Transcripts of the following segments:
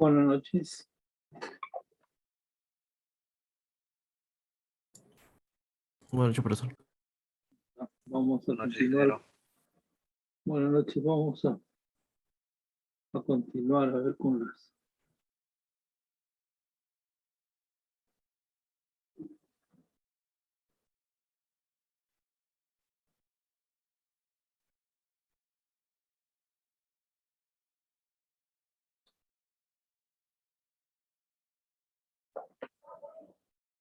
Buenas noches. Buenas noches, profesor. Vamos a continuar. Buenas noches, vamos a continuar a ver con las...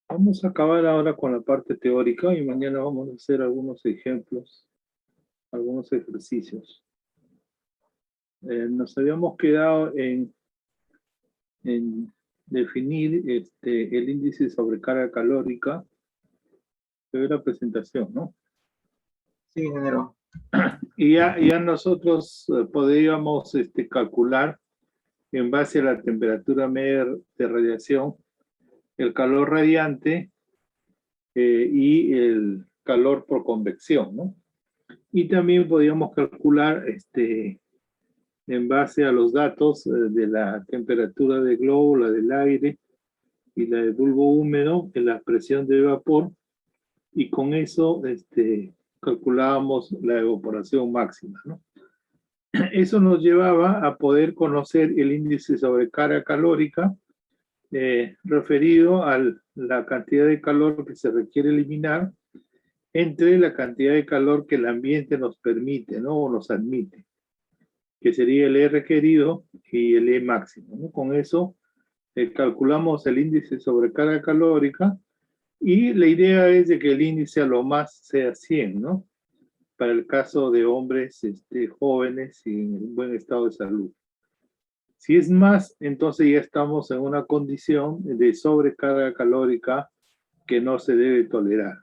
Vamos a acabar ahora con la parte teórica y mañana vamos a hacer algunos ejemplos, algunos ejercicios. Nos habíamos quedado en definir el índice de sobrecarga calórica de la presentación, ¿no? Sí, ingeniero. Y ya nosotros podríamos calcular en base a la temperatura media de radiación el calor radiante y el calor por convección, ¿no? Y también podríamos calcular en base a los datos de la temperatura del globo, la del aire y la del bulbo húmedo, en la presión de vapor, y con eso calculábamos la evaporación máxima, ¿no? Eso nos llevaba a poder conocer el índice de sobrecarga calórica referido a la cantidad de calor que se requiere eliminar entre la cantidad de calor que el ambiente nos permite, ¿no? O nos admite, que sería el E requerido y el E máximo, ¿no? Con eso calculamos el índice de sobrecarga calórica y la idea es de que el índice a lo más sea 100, ¿no? Para el caso de hombres jóvenes y en buen estado de salud. Si es más, entonces ya estamos en una condición de sobrecarga calórica que no se debe tolerar.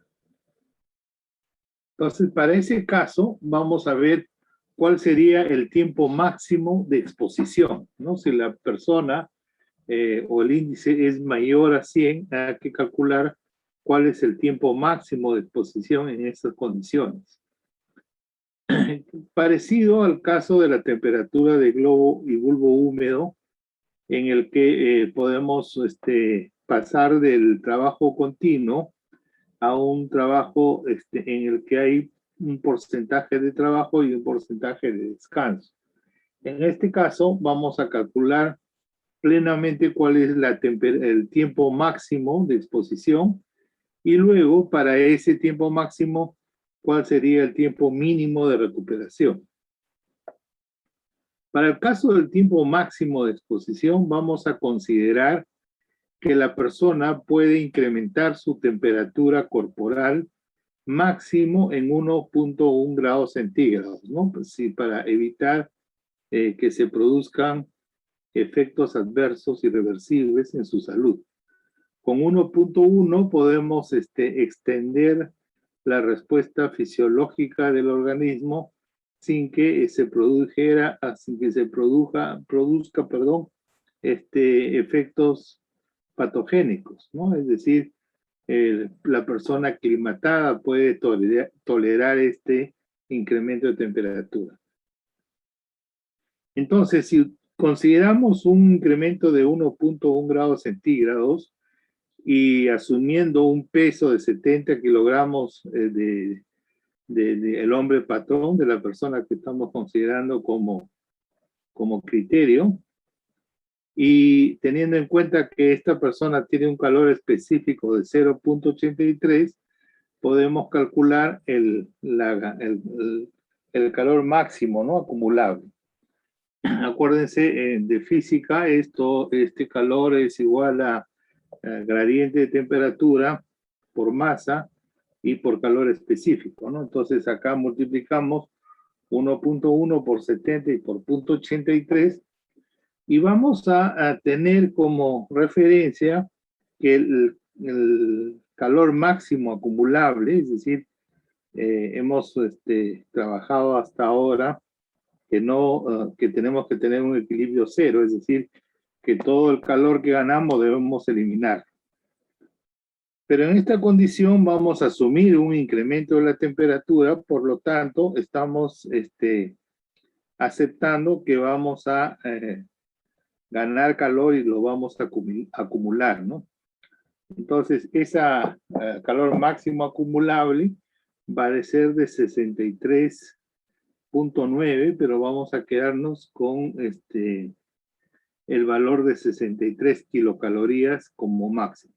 Entonces, para ese caso, vamos a ver cuál sería el tiempo máximo de exposición, ¿no? Si la persona o el índice es mayor a 100, hay que calcular cuál es el tiempo máximo de exposición en estas condiciones. Parecido al caso de la temperatura de globo y bulbo húmedo, en el que podemos pasar del trabajo continuo a un trabajo en el que hay un porcentaje de trabajo y un porcentaje de descanso. En este caso, vamos a calcular plenamente cuál es el tiempo máximo de exposición y luego, para ese tiempo máximo, cuál sería el tiempo mínimo de recuperación. Para el caso del tiempo máximo de exposición, vamos a considerar que la persona puede incrementar su temperatura corporal máximo en 1.1 grados centígrados, ¿no? Pues sí, para evitar que se produzcan efectos adversos irreversibles en su salud. Con 1.1 podemos extender la respuesta fisiológica del organismo sin que se produzca, efectos patogénicos, ¿no? Es decir, la persona aclimatada puede tolerar este incremento de temperatura. Entonces, si consideramos un incremento de 1.1 grados centígrados y asumiendo un peso de 70 kilogramos del hombre patrón, de la persona que estamos considerando como criterio, y teniendo en cuenta que esta persona tiene un calor específico de 0.83, podemos calcular el calor máximo, ¿no? Acumulable. Acuérdense, de física, este calor es igual a gradiente de temperatura por masa y por calor específico, ¿no? Entonces acá multiplicamos 1.1 por 70 y por 0.83 y vamos a tener como referencia que el calor máximo acumulable, es decir, hemos trabajado hasta ahora que tenemos que tener un equilibrio cero, es decir, que todo el calor que ganamos debemos eliminar. Pero en esta condición vamos a asumir un incremento de la temperatura, por lo tanto, estamos aceptando que vamos a ganar calor y lo vamos a acumular, ¿no? Entonces, esa calor máximo acumulable va a ser de 63.9, pero vamos a quedarnos con el valor de 63 kilocalorías como máximo.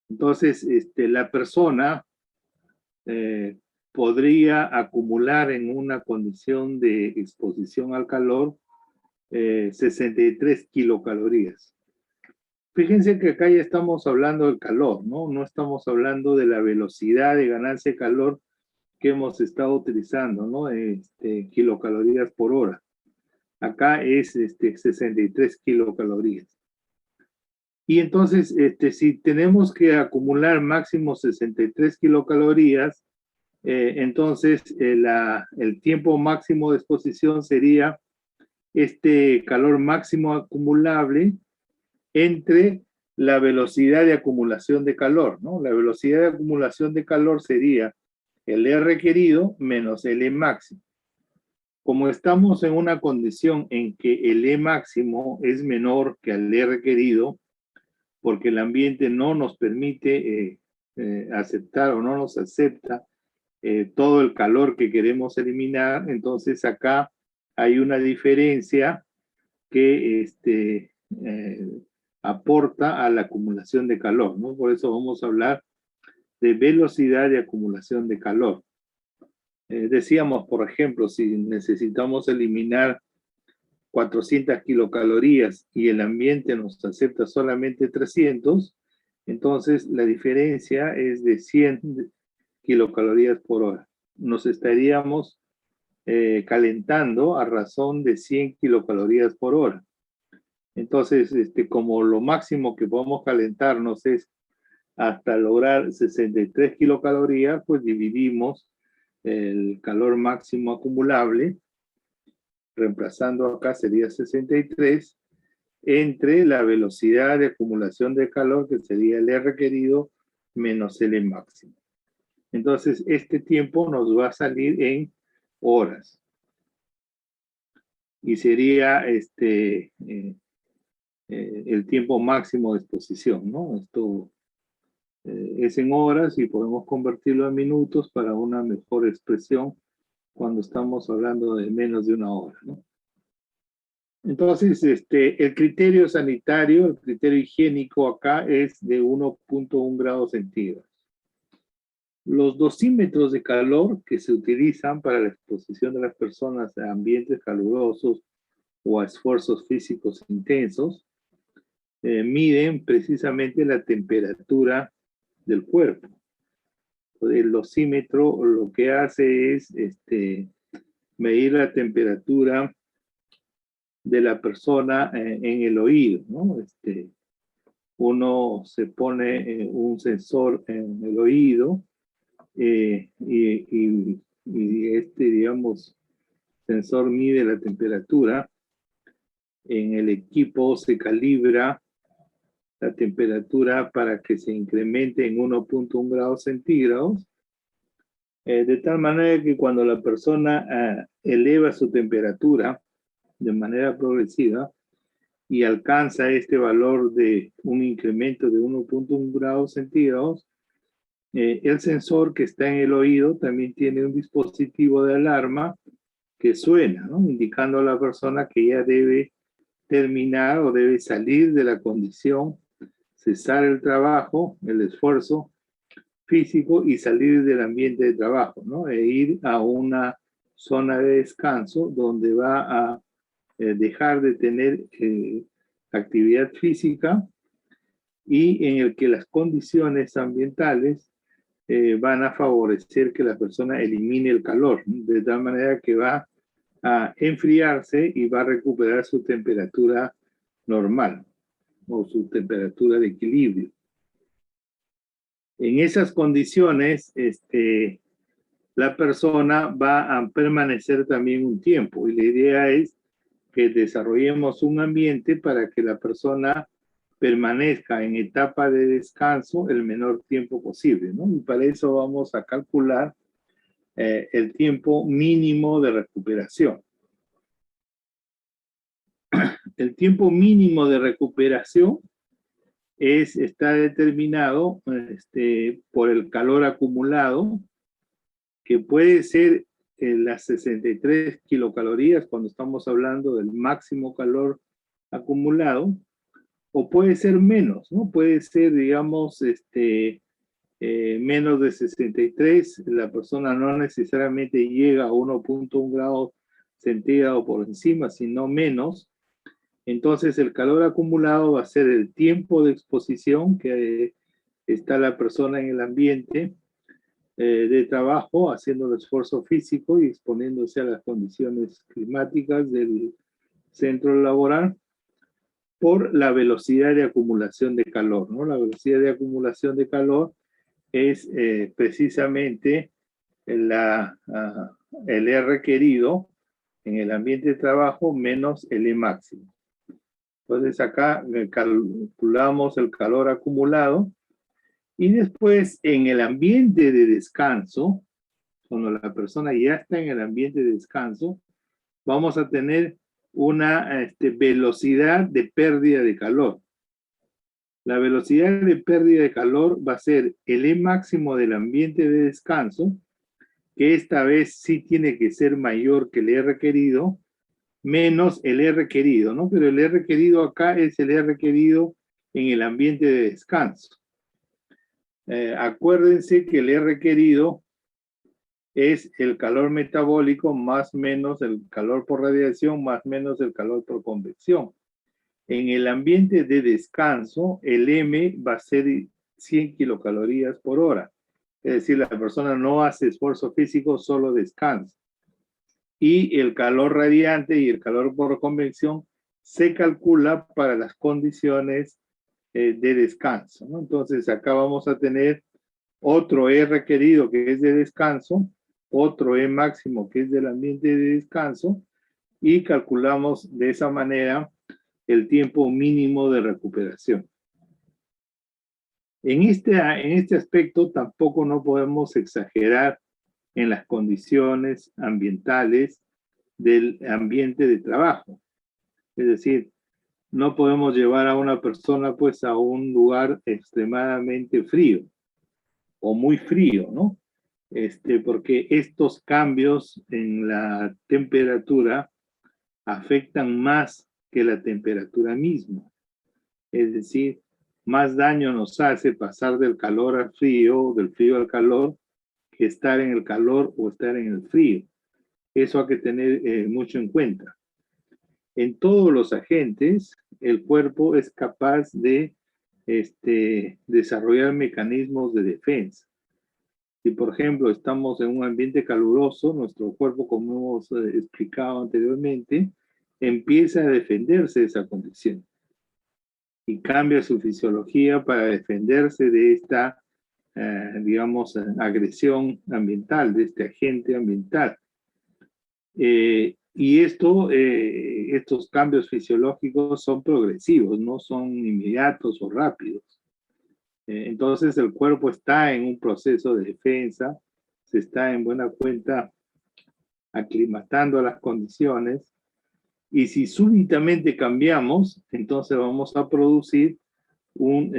Entonces, la persona podría acumular en una condición de exposición al calor 63 kilocalorías. Fíjense que acá ya estamos hablando del calor, ¿no? No estamos hablando de la velocidad de ganancia de calor que hemos estado utilizando, ¿no? Kilocalorías por hora. Acá es 63 kilocalorías. Y entonces, si tenemos que acumular máximo 63 kilocalorías, entonces el tiempo máximo de exposición sería este calor máximo acumulable entre la velocidad de acumulación de calor, ¿no? La velocidad de acumulación de calor sería el E requerido menos el E máximo. Como estamos en una condición en que el E máximo es menor que el E requerido, porque el ambiente no nos permite aceptar o no nos acepta todo el calor que queremos eliminar, entonces acá hay una diferencia que aporta a la acumulación de calor, ¿no? Por eso vamos a hablar de velocidad de acumulación de calor. Decíamos, por ejemplo, si necesitamos eliminar 400 kilocalorías y el ambiente nos acepta solamente 300, entonces la diferencia es de 100 kilocalorías por hora. Nos estaríamos calentando a razón de 100 kilocalorías por hora. Entonces, como lo máximo que podemos calentarnos es hasta lograr 63 kilocalorías, pues dividimos el calor máximo acumulable, reemplazando acá sería 63, entre la velocidad de acumulación de calor, que sería el E requerido, menos el E máximo. Entonces, este tiempo nos va a salir en horas. Y sería el tiempo máximo de exposición, ¿no? Esto es en horas y podemos convertirlo en minutos para una mejor expresión cuando estamos hablando de menos de una hora, ¿no? Entonces, el criterio sanitario, el criterio higiénico acá es de 1.1 grados centígrados. Los dosímetros de calor que se utilizan para la exposición de las personas a ambientes calurosos o a esfuerzos físicos intensos miden precisamente la temperatura del cuerpo. El dosímetro lo que hace es medir la temperatura de la persona en el oído, ¿no? Uno se pone un sensor en el oído y digamos, sensor mide la temperatura. En el equipo se calibra la temperatura para que se incremente en 1.1 grados centígrados, de tal manera que cuando la persona eleva su temperatura de manera progresiva y alcanza este valor de un incremento de 1.1 grados centígrados, el sensor que está en el oído también tiene un dispositivo de alarma que suena, ¿no? Indicando a la persona que ya debe terminar o debe salir de la condición, cesar el trabajo, el esfuerzo físico y salir del ambiente de trabajo, ¿no? E ir a una zona de descanso donde va a dejar de tener actividad física y en el que las condiciones ambientales van a favorecer que la persona elimine el calor, ¿no? De tal manera que va a enfriarse y va a recuperar su temperatura normal o su temperatura de equilibrio. En esas condiciones, la persona va a permanecer también un tiempo y la idea es que desarrollemos un ambiente para que la persona permanezca en etapa de descanso el menor tiempo posible, ¿no? Y para eso vamos a calcular el tiempo mínimo de recuperación. El tiempo mínimo de recuperación está determinado por el calor acumulado, que puede ser las 63 kilocalorías cuando estamos hablando del máximo calor acumulado, o puede ser menos, ¿no? Puede ser, digamos, menos de 63, la persona no necesariamente llega a 1.1 grados centígrados por encima, sino menos. Entonces el calor acumulado va a ser el tiempo de exposición que está la persona en el ambiente de trabajo, haciendo el esfuerzo físico y exponiéndose a las condiciones climáticas del centro laboral, por la velocidad de acumulación de calor, ¿no? La velocidad de acumulación de calor es precisamente el E requerido en el ambiente de trabajo menos el E máximo. Entonces acá calculamos el calor acumulado y después en el ambiente de descanso, cuando la persona ya está en el ambiente de descanso, vamos a tener una velocidad de pérdida de calor. La velocidad de pérdida de calor va a ser el E máximo del ambiente de descanso, que esta vez sí tiene que ser mayor que el E requerido, menos el E requerido, ¿no? Pero el E requerido acá es el E requerido en el ambiente de descanso. Acuérdense que el E requerido es el calor metabólico más menos el calor por radiación más menos el calor por convección. En el ambiente de descanso, el M va a ser 100 kilocalorías por hora. Es decir, la persona no hace esfuerzo físico, solo descansa. Y el calor radiante y el calor por convección se calcula para las condiciones de descanso, ¿no? Entonces, acá vamos a tener otro E requerido que es de descanso, otro E máximo que es del ambiente de descanso, y calculamos de esa manera el tiempo mínimo de recuperación. En este aspecto tampoco no podemos exagerar en las condiciones ambientales del ambiente de trabajo. Es decir, no podemos llevar a una persona pues a un lugar extremadamente frío o muy frío, ¿no? Porque estos cambios en la temperatura afectan más que la temperatura misma. Es decir, más daño nos hace pasar del calor al frío, del frío al calor, que estar en el calor o estar en el frío. Eso hay que tener mucho en cuenta. En todos los agentes, el cuerpo es capaz de desarrollar mecanismos de defensa. Si, por ejemplo, estamos en un ambiente caluroso, nuestro cuerpo, como hemos explicado anteriormente, empieza a defenderse de esa condición y cambia su fisiología para defenderse de esta, digamos, agresión ambiental, de este agente ambiental. Y estos cambios fisiológicos son progresivos, no son inmediatos o rápidos. Entonces el cuerpo está en un proceso de defensa, se está en buena cuenta aclimatando a las condiciones, y si súbitamente cambiamos, entonces vamos a producir un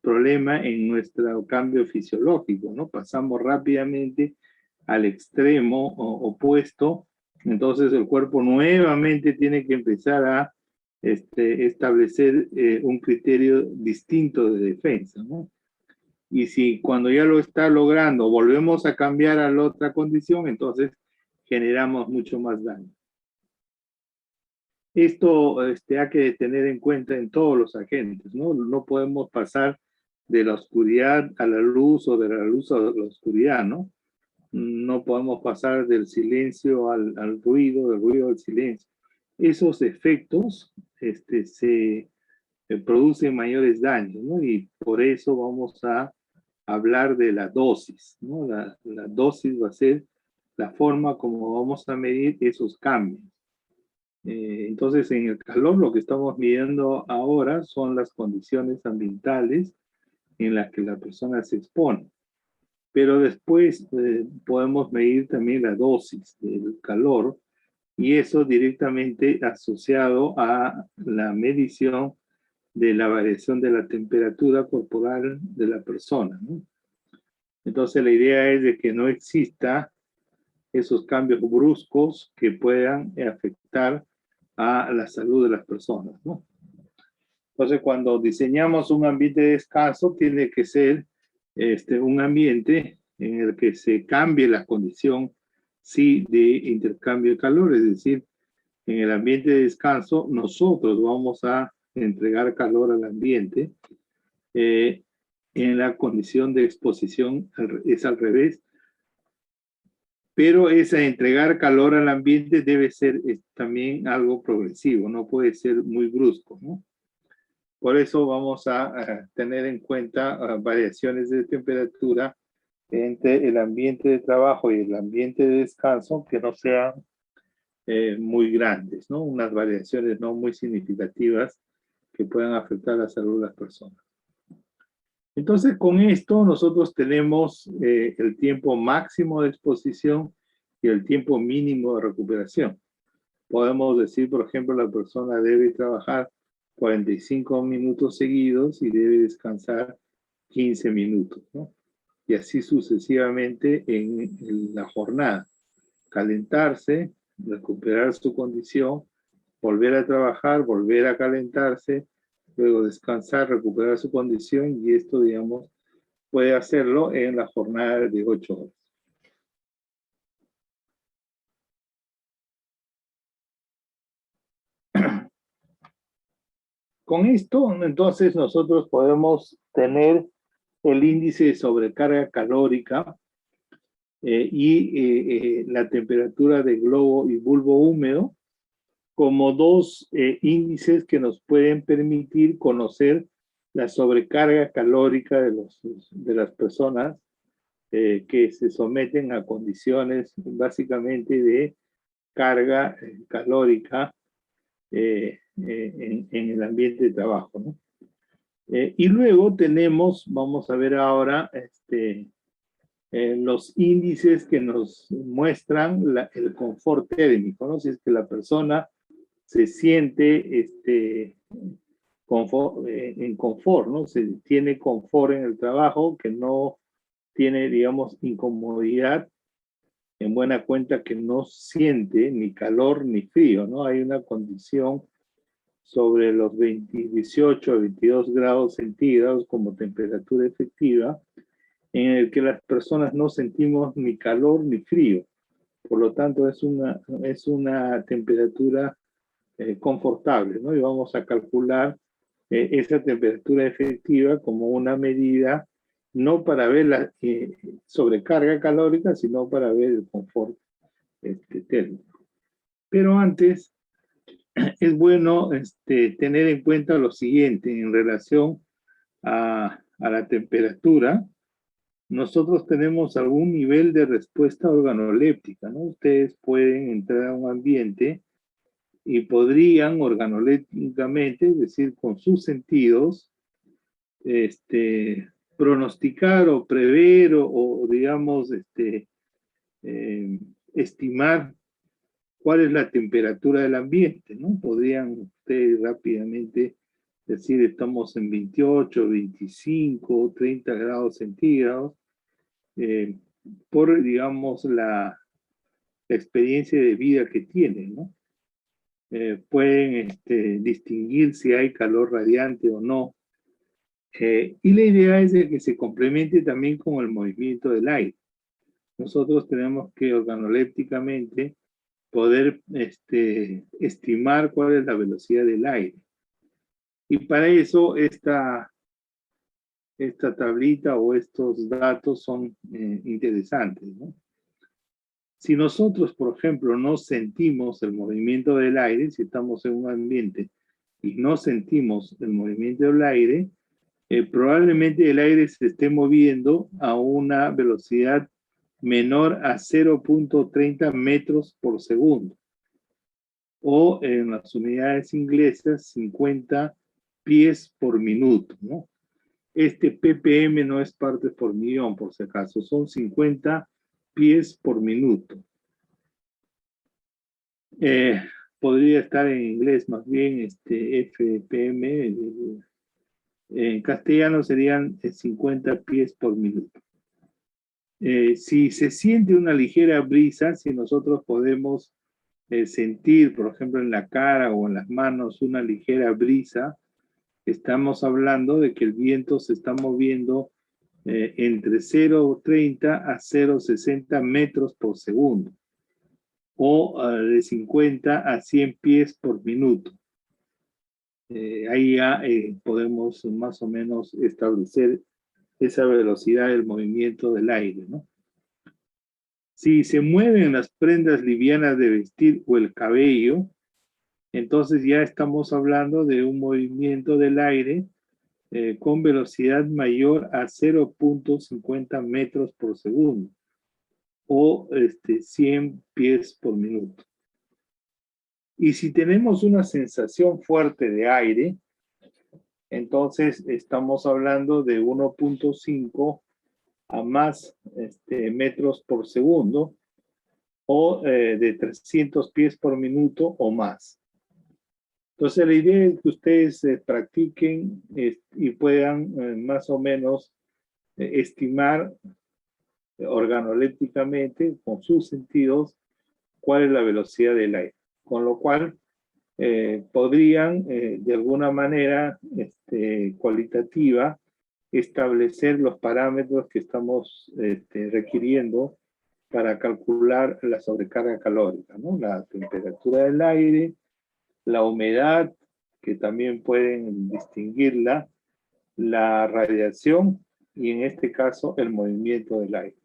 problema en nuestro cambio fisiológico, ¿no? Pasamos rápidamente al extremo opuesto, entonces el cuerpo nuevamente tiene que empezar a establecer un criterio distinto de defensa, ¿no? Y si cuando ya lo está logrando volvemos a cambiar a la otra condición, entonces generamos mucho más daño. Esto hay que tener en cuenta en todos los agentes, ¿no? No podemos pasar de la oscuridad a la luz o de la luz a la oscuridad, ¿no? No podemos pasar del silencio al ruido, del ruido al silencio. Esos efectos se producen mayores daños, ¿no? Y por eso vamos a hablar de la dosis, ¿no? La dosis va a ser la forma como vamos a medir esos cambios. Entonces, en el calor lo que estamos midiendo ahora son las condiciones ambientales en las que la persona se expone. Pero después podemos medir también la dosis del calor y eso directamente asociado a la medición de la variación de la temperatura corporal de la persona, ¿no? Entonces la idea es de que no exista esos cambios bruscos que puedan afectar a la salud de las personas, ¿no? Entonces, cuando diseñamos un ambiente de descanso, tiene que ser un ambiente en el que se cambie la condición, sí, de intercambio de calor, es decir, en el ambiente de descanso, nosotros vamos a entregar calor al ambiente. En la condición de exposición es al revés, pero esa entregar calor al ambiente debe ser también algo progresivo, no puede ser muy brusco, ¿no? Por eso vamos a tener en cuenta variaciones de temperatura entre el ambiente de trabajo y el ambiente de descanso que no sean muy grandes, ¿no? Unas variaciones no muy significativas que puedan afectar la salud de las personas. Entonces, con esto nosotros tenemos el tiempo máximo de exposición y el tiempo mínimo de recuperación. Podemos decir, por ejemplo, la persona debe trabajar 45 minutos seguidos y debe descansar 15 minutos, ¿no? Y así sucesivamente en la jornada. Calentarse, recuperar su condición, volver a trabajar, volver a calentarse, luego descansar, recuperar su condición, y esto, digamos, puede hacerlo en la jornada de 8 horas. Con esto, entonces, nosotros podemos tener el índice de sobrecarga calórica y la temperatura de globo y bulbo húmedo como dos índices que nos pueden permitir conocer la sobrecarga calórica de las personas que se someten a condiciones básicamente de carga calórica en el ambiente de trabajo, ¿no? Y luego tenemos, vamos a ver ahora, los índices que nos muestran el confort térmico, ¿no? Si es que la persona se siente en confort, ¿no? Se tiene confort en el trabajo, que no tiene, digamos, incomodidad, en buena cuenta que no siente ni calor ni frío, ¿no? Hay una condición sobre los 18 a 22 grados centígrados como temperatura efectiva, en el que las personas no sentimos ni calor ni frío. Por lo tanto, es una temperatura confortable, ¿no? Y vamos a calcular esa temperatura efectiva como una medida no para ver la sobrecarga calórica, sino para ver el confort térmico. Pero antes, es bueno tener en cuenta lo siguiente en relación a la temperatura. Nosotros tenemos algún nivel de respuesta organoléptica, ¿no? Ustedes pueden entrar a un ambiente y podrían organolépticamente, es decir, con sus sentidos, pronosticar o prever o digamos, estimar cuál es la temperatura del ambiente, ¿no? Podrían ustedes rápidamente decir, estamos en 28, 25, 30 grados centígrados, por, digamos, la experiencia de vida que tienen, ¿no? Pueden distinguir si hay calor radiante o no. Y la idea es de que se complemente también con el movimiento del aire. Nosotros tenemos que organolépticamente poder estimar cuál es la velocidad del aire. Y para eso esta tablita o estos datos son interesantes, ¿no? Si nosotros, por ejemplo, no sentimos el movimiento del aire, si estamos en un ambiente y no sentimos el movimiento del aire, probablemente el aire se esté moviendo a una velocidad menor a 0.30 metros por segundo. O en las unidades inglesas, 50 pies por minuto, ¿no? Este ppm no es partes por millón, por si acaso, son 50 pies por minuto. Podría estar en inglés más bien, FPM. En castellano serían 50 pies por minuto. Si se siente una ligera brisa, si nosotros podemos sentir, por ejemplo, en la cara o en las manos una ligera brisa, estamos hablando de que el viento se está moviendo entre 0,30 a 0,60 metros por segundo, o de 50 a 100 pies por minuto. Ahí ya podemos más o menos establecer esa velocidad del movimiento del aire, ¿no? Si se mueven las prendas livianas de vestir o el cabello, entonces ya estamos hablando de un movimiento del aire con velocidad mayor a 0,50 metros por segundo o 100 pies por minuto. Y si tenemos una sensación fuerte de aire, entonces estamos hablando de 1,5 a más metros por segundo o de 300 pies por minuto o más. Entonces la idea es que ustedes practiquen y puedan más o menos estimar organolépticamente con sus sentidos cuál es la velocidad del aire. Con lo cual podrían de alguna manera cualitativa establecer los parámetros que estamos requiriendo para calcular la sobrecarga calórica, ¿no? La temperatura del aire, la humedad, que también pueden distinguirla, la radiación y en este caso el movimiento del aire.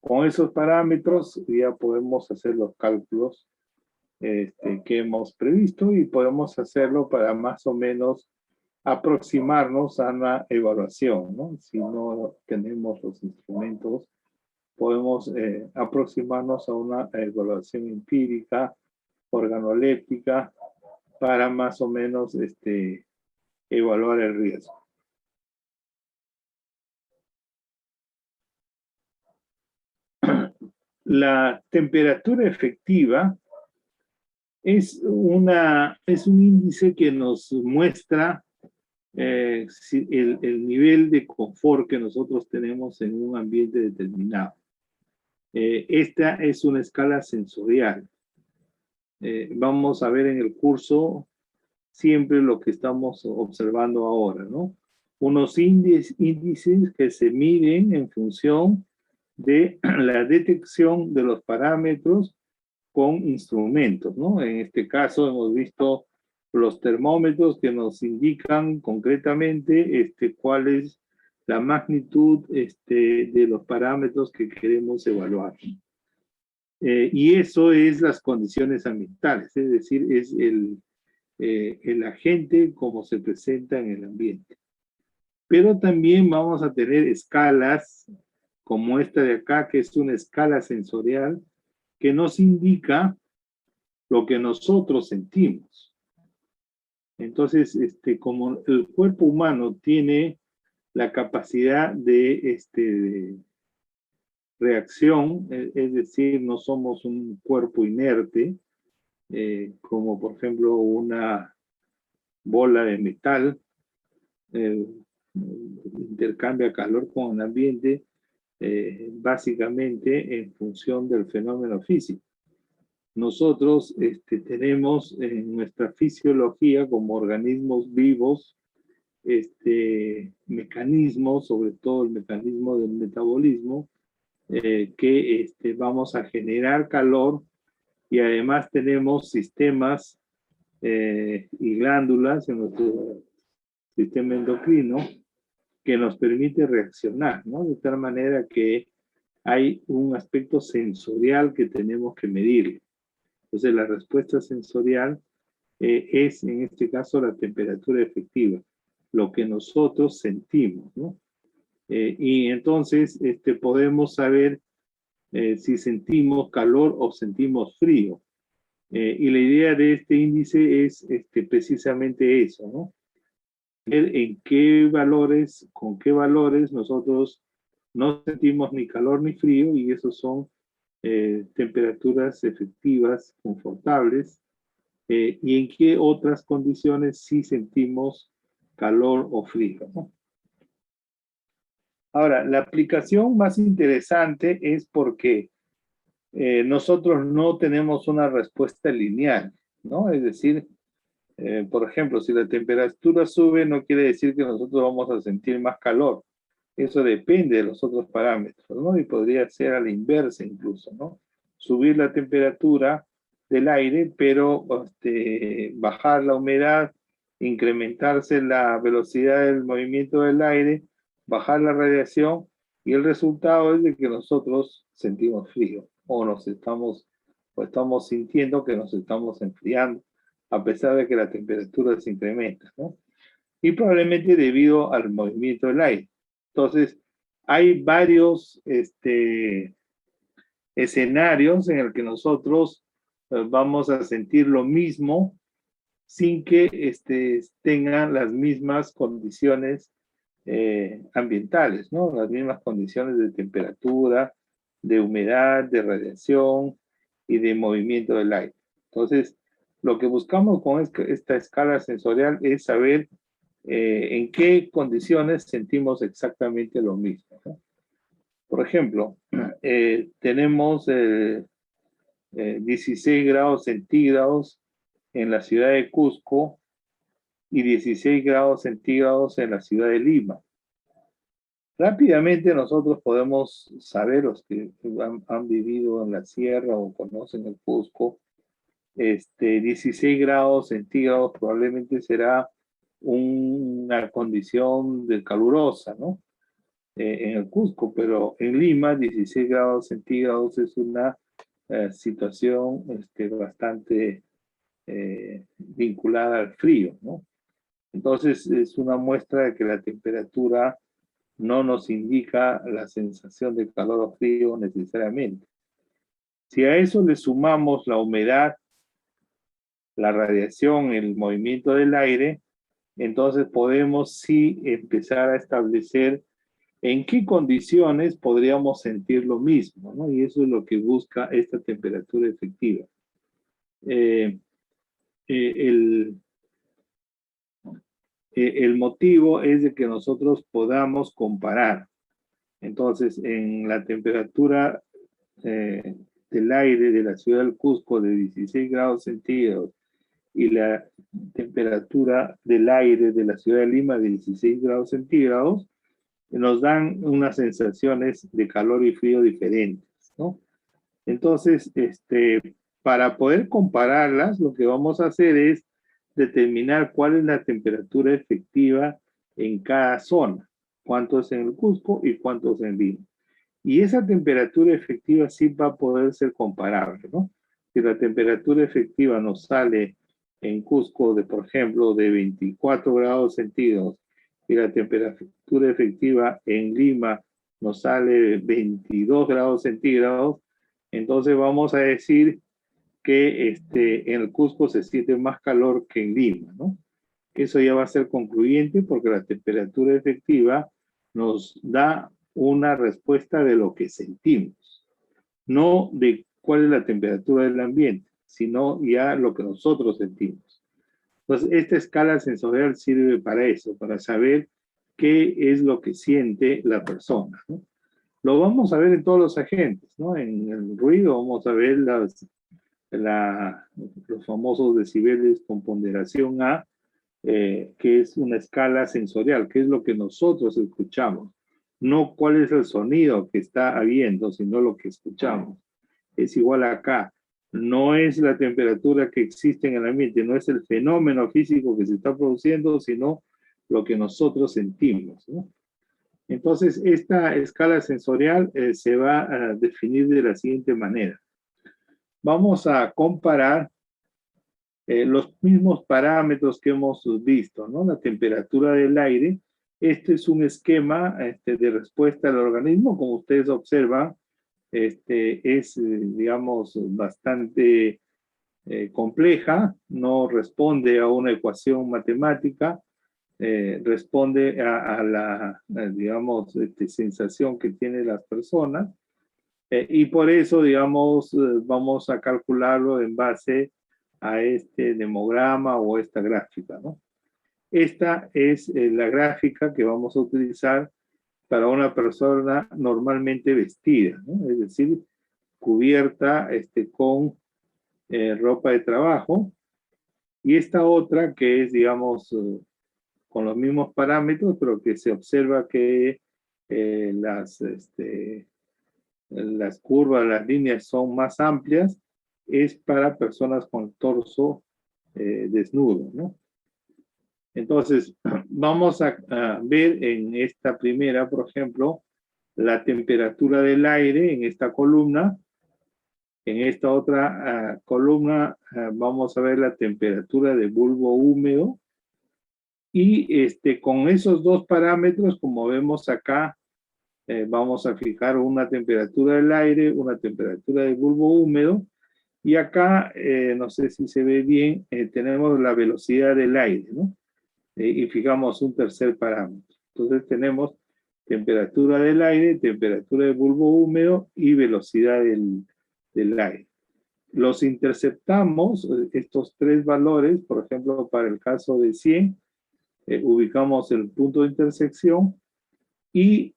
Con esos parámetros ya podemos hacer los cálculos que hemos previsto y podemos hacerlo para más o menos aproximarnos a una evaluación, ¿no? Si no tenemos los instrumentos, podemos aproximarnos a una evaluación empírica, organoléptica, para más o menos evaluar el riesgo. La temperatura efectiva es un índice que nos muestra el nivel de confort que nosotros tenemos en un ambiente determinado. Esta es una escala sensorial. Vamos a ver en el curso siempre lo que estamos observando ahora, ¿no? Unos índices que se miden en función de la detección de los parámetros con instrumentos, ¿no? En este caso hemos visto los termómetros que nos indican concretamente cuál es la magnitud de los parámetros que queremos evaluar. Y eso es las condiciones ambientales, es decir, es el agente como se presenta en el ambiente. Pero también vamos a tener escalas como esta de acá, que es una escala sensorial que nos indica lo que nosotros sentimos. Entonces, como el cuerpo humano tiene la capacidad de reacción, es decir, no somos un cuerpo inerte, como por ejemplo una bola de metal, intercambia calor con el ambiente, básicamente en función del fenómeno físico. Nosotros tenemos en nuestra fisiología como organismos vivos mecanismos, sobre todo el mecanismo del metabolismo, que vamos a generar calor y además tenemos sistemas y glándulas en nuestro sistema endocrino que nos permite reaccionar, ¿no? De tal manera que hay un aspecto sensorial que tenemos que medir. Entonces, la respuesta sensorial es, en este caso, la temperatura efectiva, lo que nosotros sentimos, ¿no? Y entonces podemos saber si sentimos calor o sentimos frío. Y la idea de este índice es precisamente eso, ¿no? Ver en qué valores, con qué valores nosotros no sentimos ni calor ni frío, y esos son temperaturas efectivas, confortables, y en qué otras condiciones sí sentimos calor o frío, ¿no? Ahora, la aplicación más interesante es porque nosotros no tenemos una respuesta lineal, ¿no? Es decir, por ejemplo, si la temperatura sube, no quiere decir que nosotros vamos a sentir más calor. Eso depende de los otros parámetros, ¿no? Y podría ser a la inversa incluso, ¿no? Subir la temperatura del aire, pero bajar la humedad, incrementarse la velocidad del movimiento del aire, bajar la radiación, y el resultado es de que nosotros sentimos frío, o estamos sintiendo que nos estamos enfriando, a pesar de que la temperatura se incrementa, ¿no? Y probablemente debido al movimiento del aire. Entonces, hay varios escenarios en el que nosotros vamos a sentir lo mismo sin que tengan las mismas condiciones ambientales, ¿no? Las mismas condiciones de temperatura, de humedad, de radiación y de movimiento del aire. Entonces, lo que buscamos con esta escala sensorial es saber en qué condiciones sentimos exactamente lo mismo, ¿no? Por ejemplo, tenemos 16 grados centígrados en la ciudad de Cusco y 16 grados centígrados en la ciudad de Lima. Rápidamente nosotros podemos saber, los que han vivido en la sierra o conocen el Cusco, 16 grados centígrados probablemente será una condición de calurosa, ¿no? En el Cusco, pero en Lima 16 grados centígrados es una situación bastante vinculada al frío, ¿no? Entonces es una muestra de que la temperatura no nos indica la sensación de calor o frío necesariamente. Si a eso le sumamos la humedad, la radiación, el movimiento del aire, entonces podemos sí empezar a establecer en qué condiciones podríamos sentir lo mismo, ¿no? Y eso es lo que busca esta temperatura efectiva. El motivo es de que nosotros podamos comparar. Entonces, en la temperatura del aire de la ciudad del Cusco de 16 grados centígrados y la temperatura del aire de la ciudad de Lima de 16 grados centígrados, nos dan unas sensaciones de calor y frío diferentes, ¿no? Entonces, para poder compararlas, lo que vamos a hacer es determinar cuál es la temperatura efectiva en cada zona, cuánto es en el Cusco y cuánto es en Lima. Y esa temperatura efectiva sí va a poder ser comparable, ¿no? Si la temperatura efectiva nos sale en Cusco, por ejemplo, de 24 grados centígrados, y la temperatura efectiva en Lima nos sale 22 grados centígrados, entonces vamos a decir que en el Cusco se siente más calor que en Lima, ¿no? Eso ya va a ser concluyente porque la temperatura efectiva nos da una respuesta de lo que sentimos, no de cuál es la temperatura del ambiente, sino ya lo que nosotros sentimos. Entonces, esta escala sensorial sirve para eso, para saber qué es lo que siente la persona, ¿no? Lo vamos a ver en todos los agentes, ¿no? En el ruido vamos a ver los famosos decibeles con ponderación A, que es una escala sensorial, que es lo que nosotros escuchamos, no cuál es el sonido que está habiendo, sino lo que escuchamos. Es igual acá. No es la temperatura que existe en el ambiente, no es el fenómeno físico que se está produciendo, sino lo que nosotros sentimos, ¿no? Entonces, esta escala sensorial se va a definir de la siguiente manera. Vamos a comparar los mismos parámetros que hemos visto, ¿no? La temperatura del aire. Este es un esquema de respuesta al organismo, como ustedes observan, es, digamos, bastante compleja, no responde a una ecuación matemática, responde a la, digamos, sensación que tienen las personas. Y por eso, digamos, vamos a calcularlo en base a este demograma o esta gráfica, ¿no? Esta es la gráfica que vamos a utilizar para una persona normalmente vestida, ¿no? Es decir, cubierta con ropa de trabajo. Y esta otra que es, digamos, con los mismos parámetros, pero que se observa que las curvas, las líneas son más amplias, es para personas con torso desnudo, ¿no? Entonces, vamos a ver en esta primera, por ejemplo, la temperatura del aire en esta columna. En esta otra columna vamos a ver la temperatura de bulbo húmedo. Y con esos dos parámetros, como vemos acá, vamos a fijar una temperatura del aire, una temperatura de bulbo húmedo. Y acá, no sé si se ve bien, tenemos la velocidad del aire, ¿no? Y fijamos un tercer parámetro. Entonces tenemos temperatura del aire, temperatura de bulbo húmedo y velocidad del aire. Los interceptamos, estos tres valores, por ejemplo, para el caso de 100, ubicamos el punto de intersección y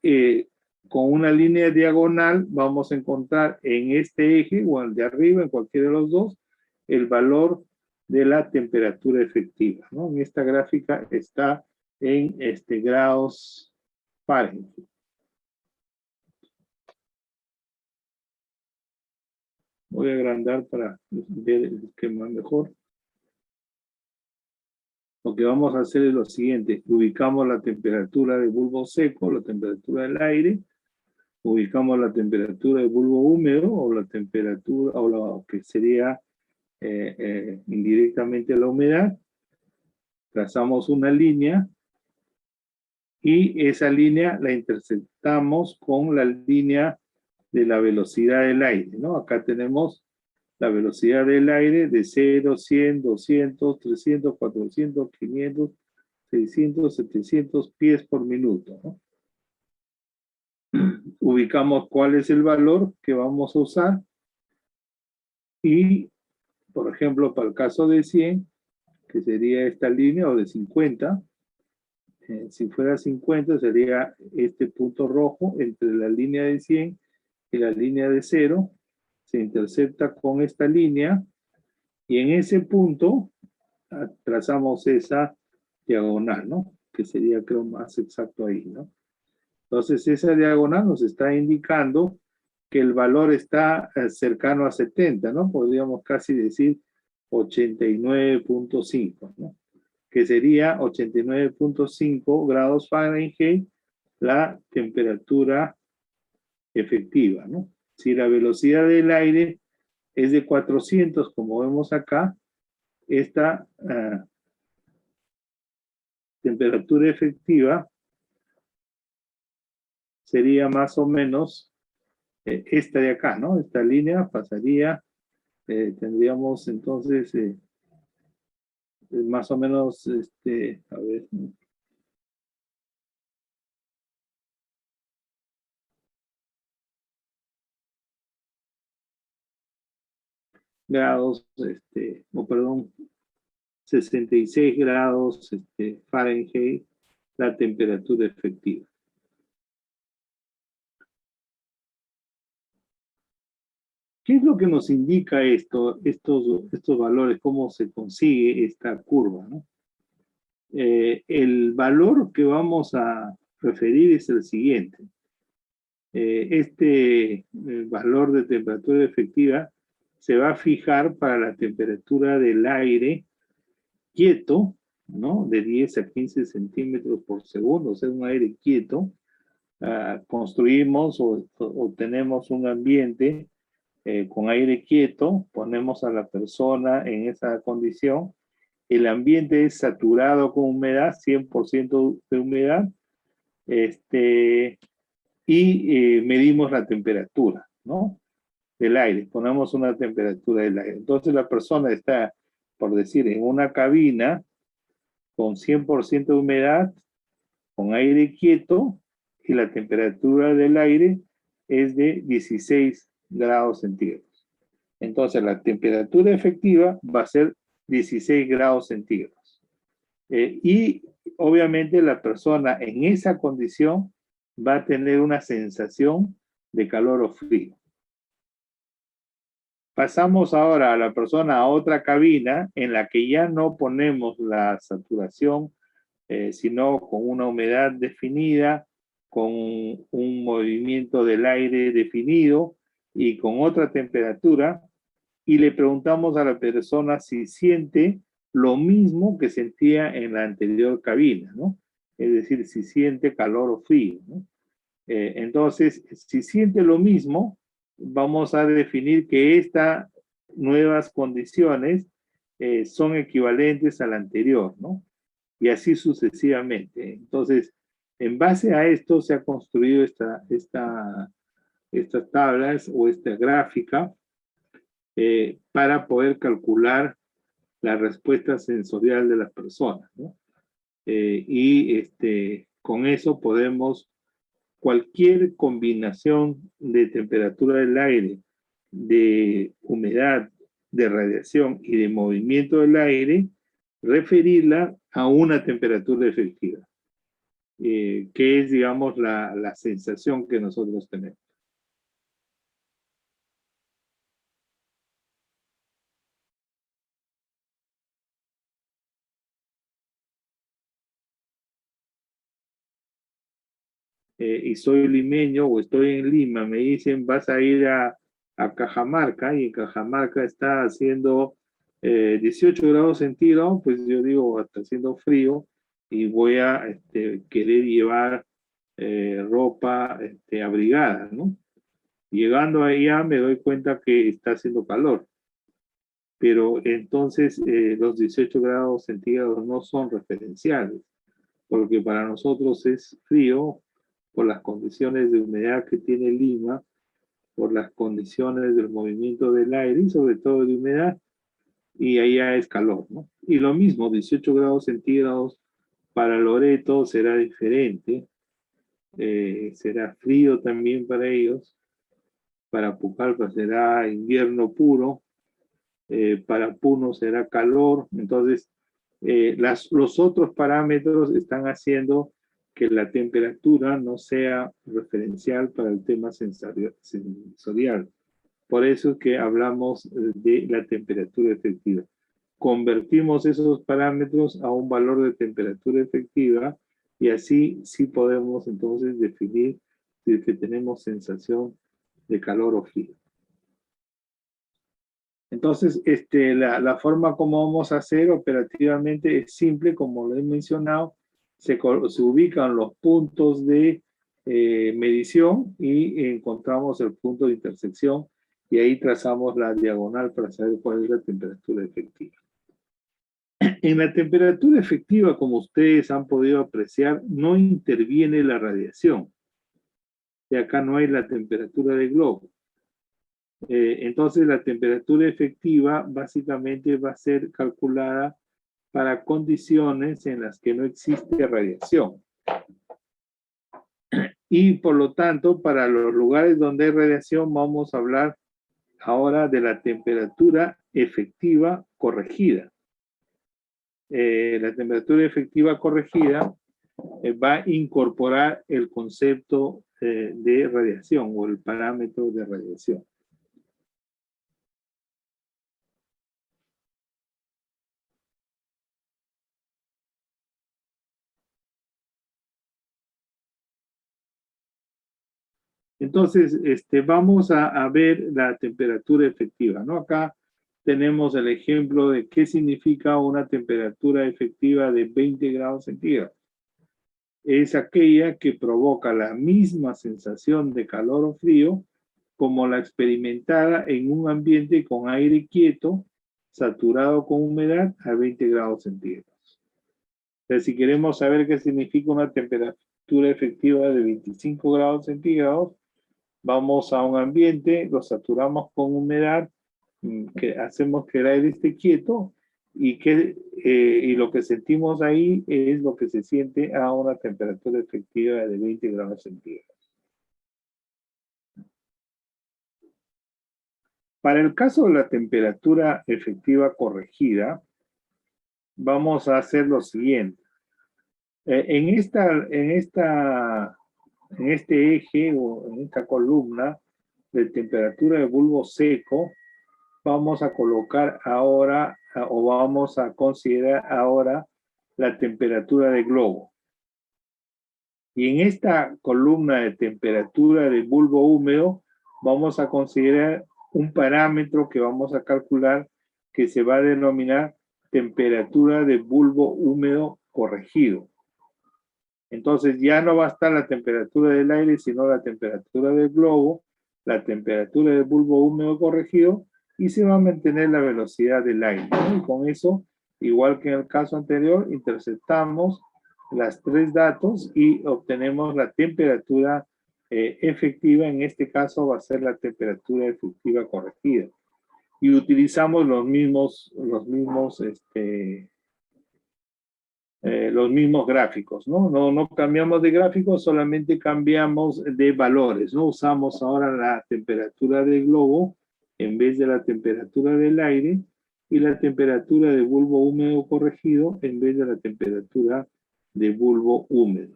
con una línea diagonal vamos a encontrar en este eje o el de arriba, en cualquiera de los dos, el valor de la temperatura efectiva, ¿no? En esta gráfica está en grados Fahrenheit. Voy a agrandar para ver el esquema mejor. Lo que vamos a hacer es lo siguiente. Ubicamos la temperatura de bulbo seco, la temperatura del aire. Ubicamos la temperatura de bulbo húmedo o la temperatura, o lo que sería indirectamente la humedad. Trazamos una línea y esa línea la interceptamos con la línea de la velocidad del aire, ¿no? Acá tenemos la velocidad del aire de 0, 100, 200, 300, 400, 500, 600, 700 pies por minuto, ¿no? Ubicamos cuál es el valor que vamos a usar y, por ejemplo, para el caso de 100, que sería esta línea, o de 50, si fuera 50 sería este punto rojo entre la línea de 100 y la línea de 0, se intercepta con esta línea y en ese punto trazamos esa diagonal, ¿no? Que sería, creo, más exacto ahí, ¿no? Entonces, esa diagonal nos está indicando que el valor está cercano a 70, ¿no? Podríamos casi decir 89.5, ¿no? Que sería 89.5 grados Fahrenheit la temperatura efectiva, ¿no? Si la velocidad del aire es de 400, como vemos acá, esta temperatura efectiva sería más o menos esta de acá, ¿no? Esta línea pasaría, tendríamos entonces más o menos, a ver, grados, perdón, 66 grados Fahrenheit, la temperatura efectiva. ¿Qué es lo que nos indica estos valores? ¿Cómo se consigue esta curva, ¿no? El valor que vamos a referir es el siguiente. Valor de temperatura efectiva se va a fijar para la temperatura del aire quieto, ¿no? De 10 a 15 centímetros por segundo, o sea, un aire quieto. Construimos o tenemos un ambiente con aire quieto, ponemos a la persona en esa condición, el ambiente es saturado con humedad, 100% de humedad, y medimos la temperatura, ¿no? Del aire, ponemos una temperatura del aire. Entonces la persona está, por decir, en una cabina con 100% de humedad, con aire quieto, y la temperatura del aire es de 16 grados centígrados. Entonces la temperatura efectiva va a ser 16 grados centígrados. Y obviamente la persona en esa condición va a tener una sensación de calor o frío. Pasamos ahora a la persona a otra cabina en la que ya no ponemos la saturación, sino con una humedad definida, con un movimiento del aire definido y con otra temperatura, y le preguntamos a la persona si siente lo mismo que sentía en la anterior cabina, ¿no? Es decir, si siente calor o frío, ¿no? Entonces, si siente lo mismo, vamos a definir que estas nuevas condiciones son equivalentes a la anterior, ¿no? Y así sucesivamente. Entonces, en base a esto se ha construido estas tablas o esta gráfica para poder calcular la respuesta sensorial de las personas, ¿no? Con eso podemos, cualquier combinación de temperatura del aire, de humedad, de radiación y de movimiento del aire, referirla a una temperatura efectiva, que es, digamos, la sensación que nosotros tenemos. Y soy limeño o estoy en Lima, me dicen vas a ir a Cajamarca y en Cajamarca está haciendo 18 grados centígrados, pues yo digo, está haciendo frío y voy a querer llevar ropa abrigada, ¿no? Llegando allá me doy cuenta que está haciendo calor, pero entonces los 18 grados centígrados no son referenciales, porque para nosotros es frío por las condiciones de humedad que tiene Lima, por las condiciones del movimiento del aire y sobre todo de humedad, y allá es calor, ¿no? Y lo mismo, 18 grados centígrados para Loreto será diferente, será frío también para ellos, para Pucallpa será invierno puro, para Puno será calor, entonces los otros parámetros están haciendo que la temperatura no sea referencial para el tema sensorial. Por eso es que hablamos de la temperatura efectiva. Convertimos esos parámetros a un valor de temperatura efectiva y así sí podemos entonces definir si es que tenemos sensación de calor o frío. Entonces, la forma como vamos a hacer operativamente es simple, como lo he mencionado, se ubican los puntos de medición y encontramos el punto de intersección y ahí trazamos la diagonal para saber cuál es la temperatura efectiva. En la temperatura efectiva, como ustedes han podido apreciar, no interviene la radiación. Y acá no hay la temperatura del globo. Entonces la temperatura efectiva básicamente va a ser calculada para condiciones en las que no existe radiación. Y por lo tanto, para los lugares donde hay radiación, vamos a hablar ahora de la temperatura efectiva corregida. La temperatura efectiva corregida va a incorporar el concepto de radiación o el parámetro de radiación. Entonces, vamos a ver la temperatura efectiva, ¿no? Acá tenemos el ejemplo de qué significa una temperatura efectiva de 20 grados centígrados. Es aquella que provoca la misma sensación de calor o frío como la experimentada en un ambiente con aire quieto, saturado con humedad a 20 grados centígrados. Entonces, si queremos saber qué significa una temperatura efectiva de 25 grados centígrados, vamos a un ambiente, lo saturamos con humedad, que hacemos que el aire esté quieto y lo que sentimos ahí es lo que se siente a una temperatura efectiva de 20 grados centígrados. Para el caso de la temperatura efectiva corregida, vamos a hacer lo siguiente. En este eje o en esta columna de temperatura de bulbo seco, vamos a colocar ahora o vamos a considerar ahora la temperatura de globo. Y en esta columna de temperatura de bulbo húmedo vamos a considerar un parámetro que vamos a calcular que se va a denominar temperatura de bulbo húmedo corregido. Entonces ya no va a estar la temperatura del aire, sino la temperatura del globo, la temperatura del bulbo húmedo corregido, y se va a mantener la velocidad del aire, ¿no? Y con eso, igual que en el caso anterior, interceptamos las tres datos y obtenemos la temperatura efectiva. En este caso va a ser la temperatura efectiva corregida. Y utilizamos los mismos gráficos, ¿no? No cambiamos de gráficos, solamente cambiamos de valores, ¿no? Usamos ahora la temperatura del globo en vez de la temperatura del aire y la temperatura de bulbo húmedo corregido en vez de la temperatura de bulbo húmedo.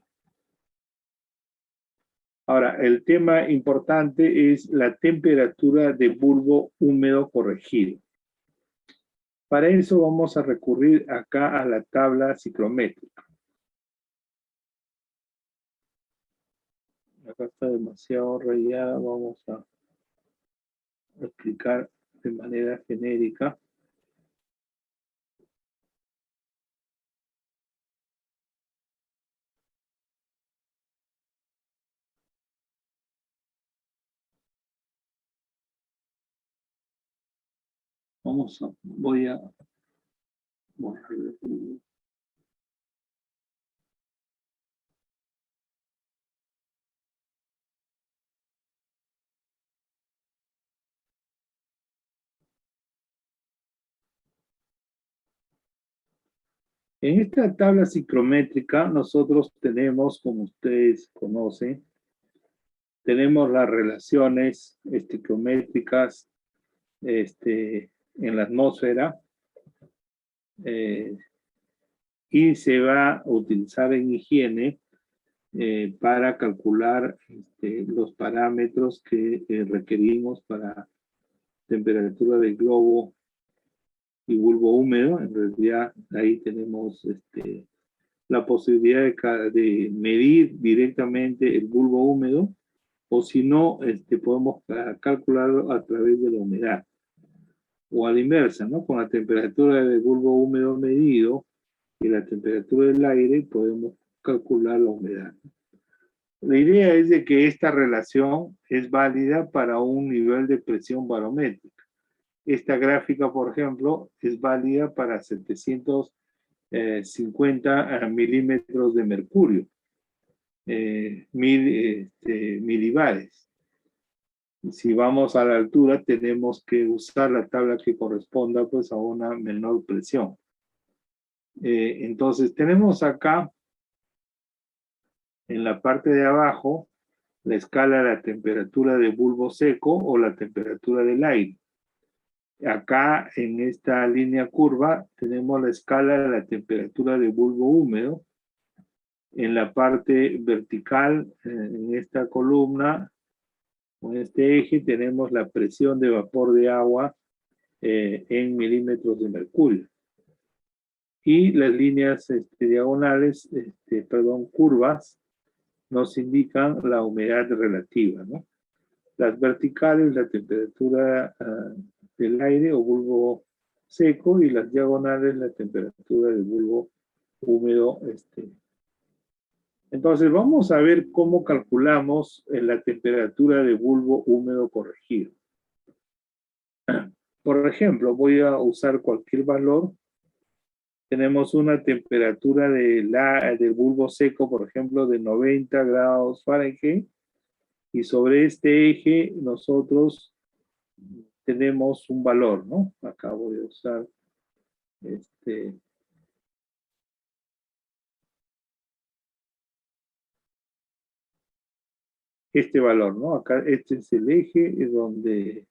Ahora, el tema importante es la temperatura de bulbo húmedo corregido. Para eso vamos a recurrir acá a la tabla ciclométrica. Acá está demasiado rayada, vamos a explicar de manera genérica. Voy a borrar. En esta tabla ciclométrica nosotros tenemos, como ustedes conocen, tenemos las relaciones estequiométricas en la atmósfera y se va a utilizar en higiene para calcular los parámetros que requerimos para temperatura del globo y bulbo húmedo. En realidad ahí tenemos la posibilidad de medir directamente el bulbo húmedo, o si no, podemos calcularlo a través de la humedad. O a la inversa, ¿no? Con la temperatura del bulbo húmedo medido y la temperatura del aire podemos calcular la humedad. La idea es de que esta relación es válida para un nivel de presión barométrica. Esta gráfica, por ejemplo, es válida para 750 milímetros de mercurio, milibares. Si vamos a la altura, tenemos que usar la tabla que corresponda pues a una menor presión. Entonces, tenemos acá, en la parte de abajo, la escala de la temperatura de bulbo seco o la temperatura del aire. Acá, en esta línea curva, tenemos la escala de la temperatura de bulbo húmedo. En la parte vertical, en esta columna, en este eje, tenemos la presión de vapor de agua en milímetros de mercurio. Y las líneas diagonales, curvas, nos indican la humedad relativa, ¿no? Las verticales, la temperatura del aire o bulbo seco, y las diagonales, la temperatura del bulbo húmedo. Entonces, vamos a ver cómo calculamos la temperatura de bulbo húmedo corregido. Por ejemplo, voy a usar cualquier valor. Tenemos una temperatura del bulbo seco, por ejemplo, de 90 grados Fahrenheit. Y sobre este eje nosotros tenemos un valor, ¿no? Acá voy a usar este valor, ¿no? Acá este es el eje donde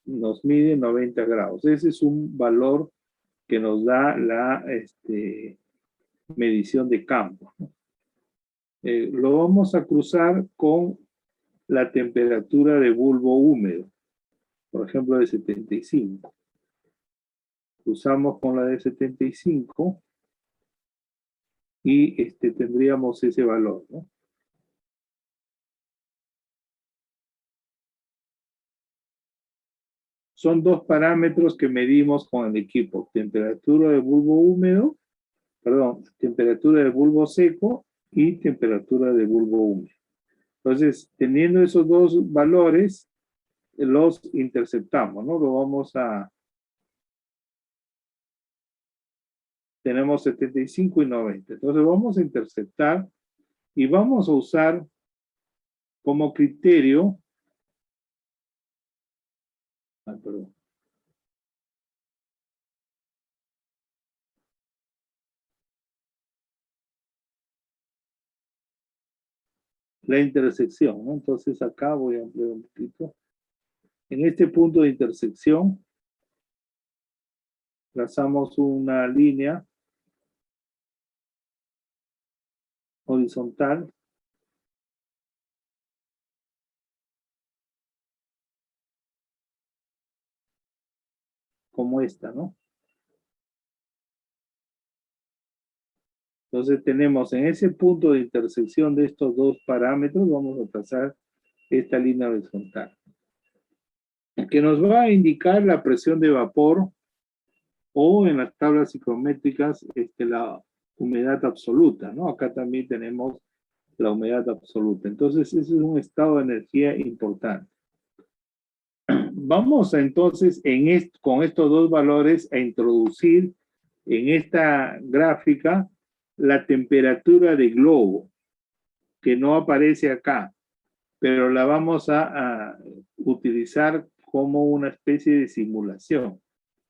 nos mide 90 grados. Ese es un valor que nos da la medición de campo, ¿no? Lo vamos a cruzar con la temperatura de bulbo húmedo, por ejemplo, de 75. Cruzamos con la de 75 y tendríamos ese valor, ¿no? Son dos parámetros que medimos con el equipo: temperatura de bulbo húmedo, perdón, temperatura de bulbo seco y temperatura de bulbo húmedo. Entonces, teniendo esos dos valores, los interceptamos, ¿no? Lo vamos a... Tenemos 75 y 90. Entonces, vamos a interceptar y vamos a usar como criterio... perdón. La intersección, ¿no? Entonces, acá voy a ampliar un poquito. En este punto de intersección, trazamos una línea horizontal como esta, ¿no? Entonces tenemos en ese punto de intersección de estos dos parámetros, vamos a trazar esta línea horizontal, que nos va a indicar la presión de vapor o en las tablas psicométricas la humedad absoluta, ¿no? Acá también tenemos la humedad absoluta. Entonces ese es un estado de energía importante. Vamos entonces con estos dos valores a introducir en esta gráfica la temperatura de globo, que no aparece acá, pero la vamos a utilizar como una especie de simulación.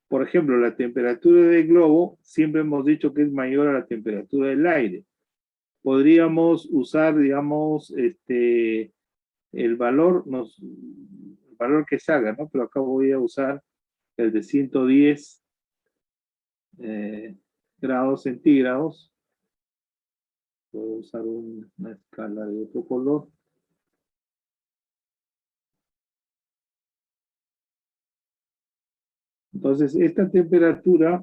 Por ejemplo, la temperatura del globo siempre hemos dicho que es mayor a la temperatura del aire. Podríamos usar, digamos, el valor, el valor que salga, ¿no? Pero acá voy a usar el de 110 grados centígrados. Puedo usar una escala de otro color. Entonces, esta temperatura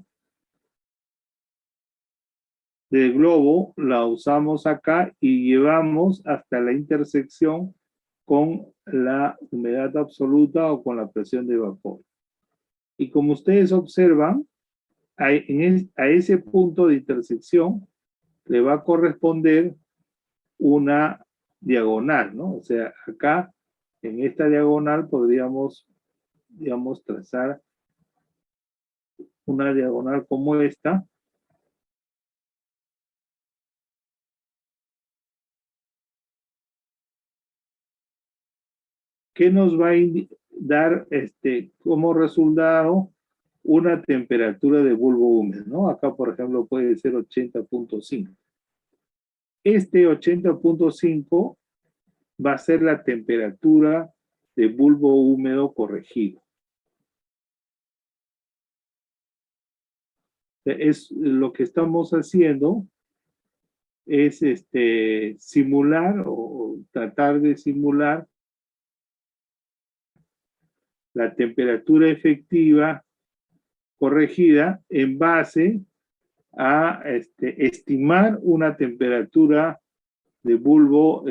del globo la usamos acá y llevamos hasta la intersección con la humedad absoluta o con la presión de vapor. Y como ustedes observan, a ese punto de intersección le va a corresponder una diagonal, ¿no? O sea, acá en esta diagonal podríamos, digamos, trazar una diagonal como esta, que nos va a dar como resultado una temperatura de bulbo húmedo, ¿no? Acá, por ejemplo, puede ser 80.5. Este 80.5 va a ser la temperatura de bulbo húmedo corregido. Es lo que estamos haciendo es simular o tratar de simular la temperatura efectiva corregida en base a estimar una temperatura de bulbo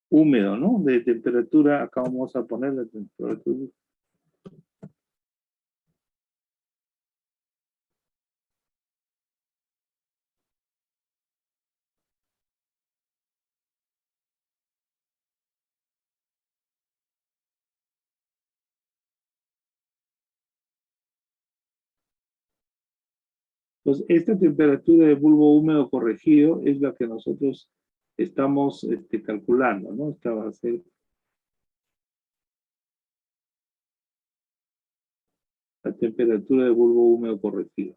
húmedo, ¿no? De temperatura, acá vamos a poner la temperatura. Entonces, esta temperatura de bulbo húmedo corregido es la que nosotros estamos calculando, ¿no? Esta va a ser la temperatura de bulbo húmedo corregido.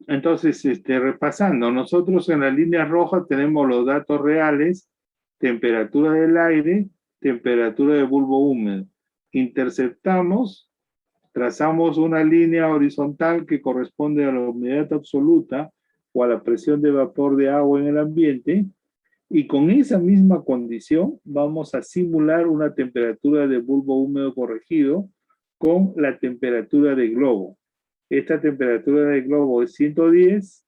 Entonces, repasando, nosotros en la línea roja tenemos los datos reales, temperatura del aire, temperatura de bulbo húmedo. Interceptamos, trazamos una línea horizontal que corresponde a la humedad absoluta o a la presión de vapor de agua en el ambiente, y con esa misma condición vamos a simular una temperatura de bulbo húmedo corregido con la temperatura de globo. Esta temperatura de globo es 110,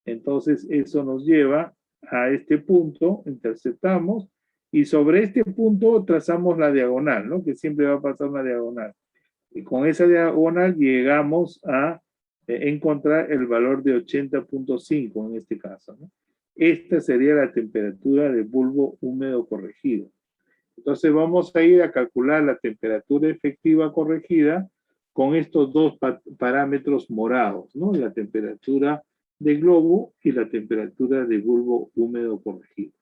entonces eso nos lleva a este punto, interceptamos, y sobre este punto trazamos la diagonal, ¿no? Que siempre va a pasar una diagonal. Y con esa diagonal llegamos a encontrar el valor de 80.5 en este caso, ¿no? Esta sería la temperatura de bulbo húmedo corregido. Entonces vamos a ir a calcular la temperatura efectiva corregida con estos dos parámetros morados, ¿no? La temperatura de globo y la temperatura de bulbo húmedo corregido.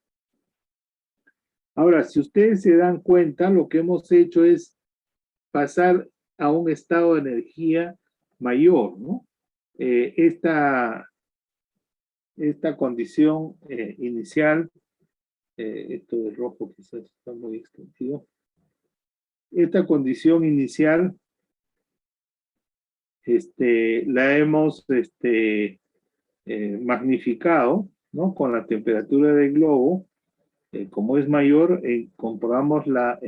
Ahora, si ustedes se dan cuenta, lo que hemos hecho es pasar a un estado de energía mayor, ¿no? Esta condición inicial, esto de rojo quizás está muy extendido, esta condición inicial la hemos magnificado, ¿no? Con la temperatura del globo, como es mayor, incorporamos la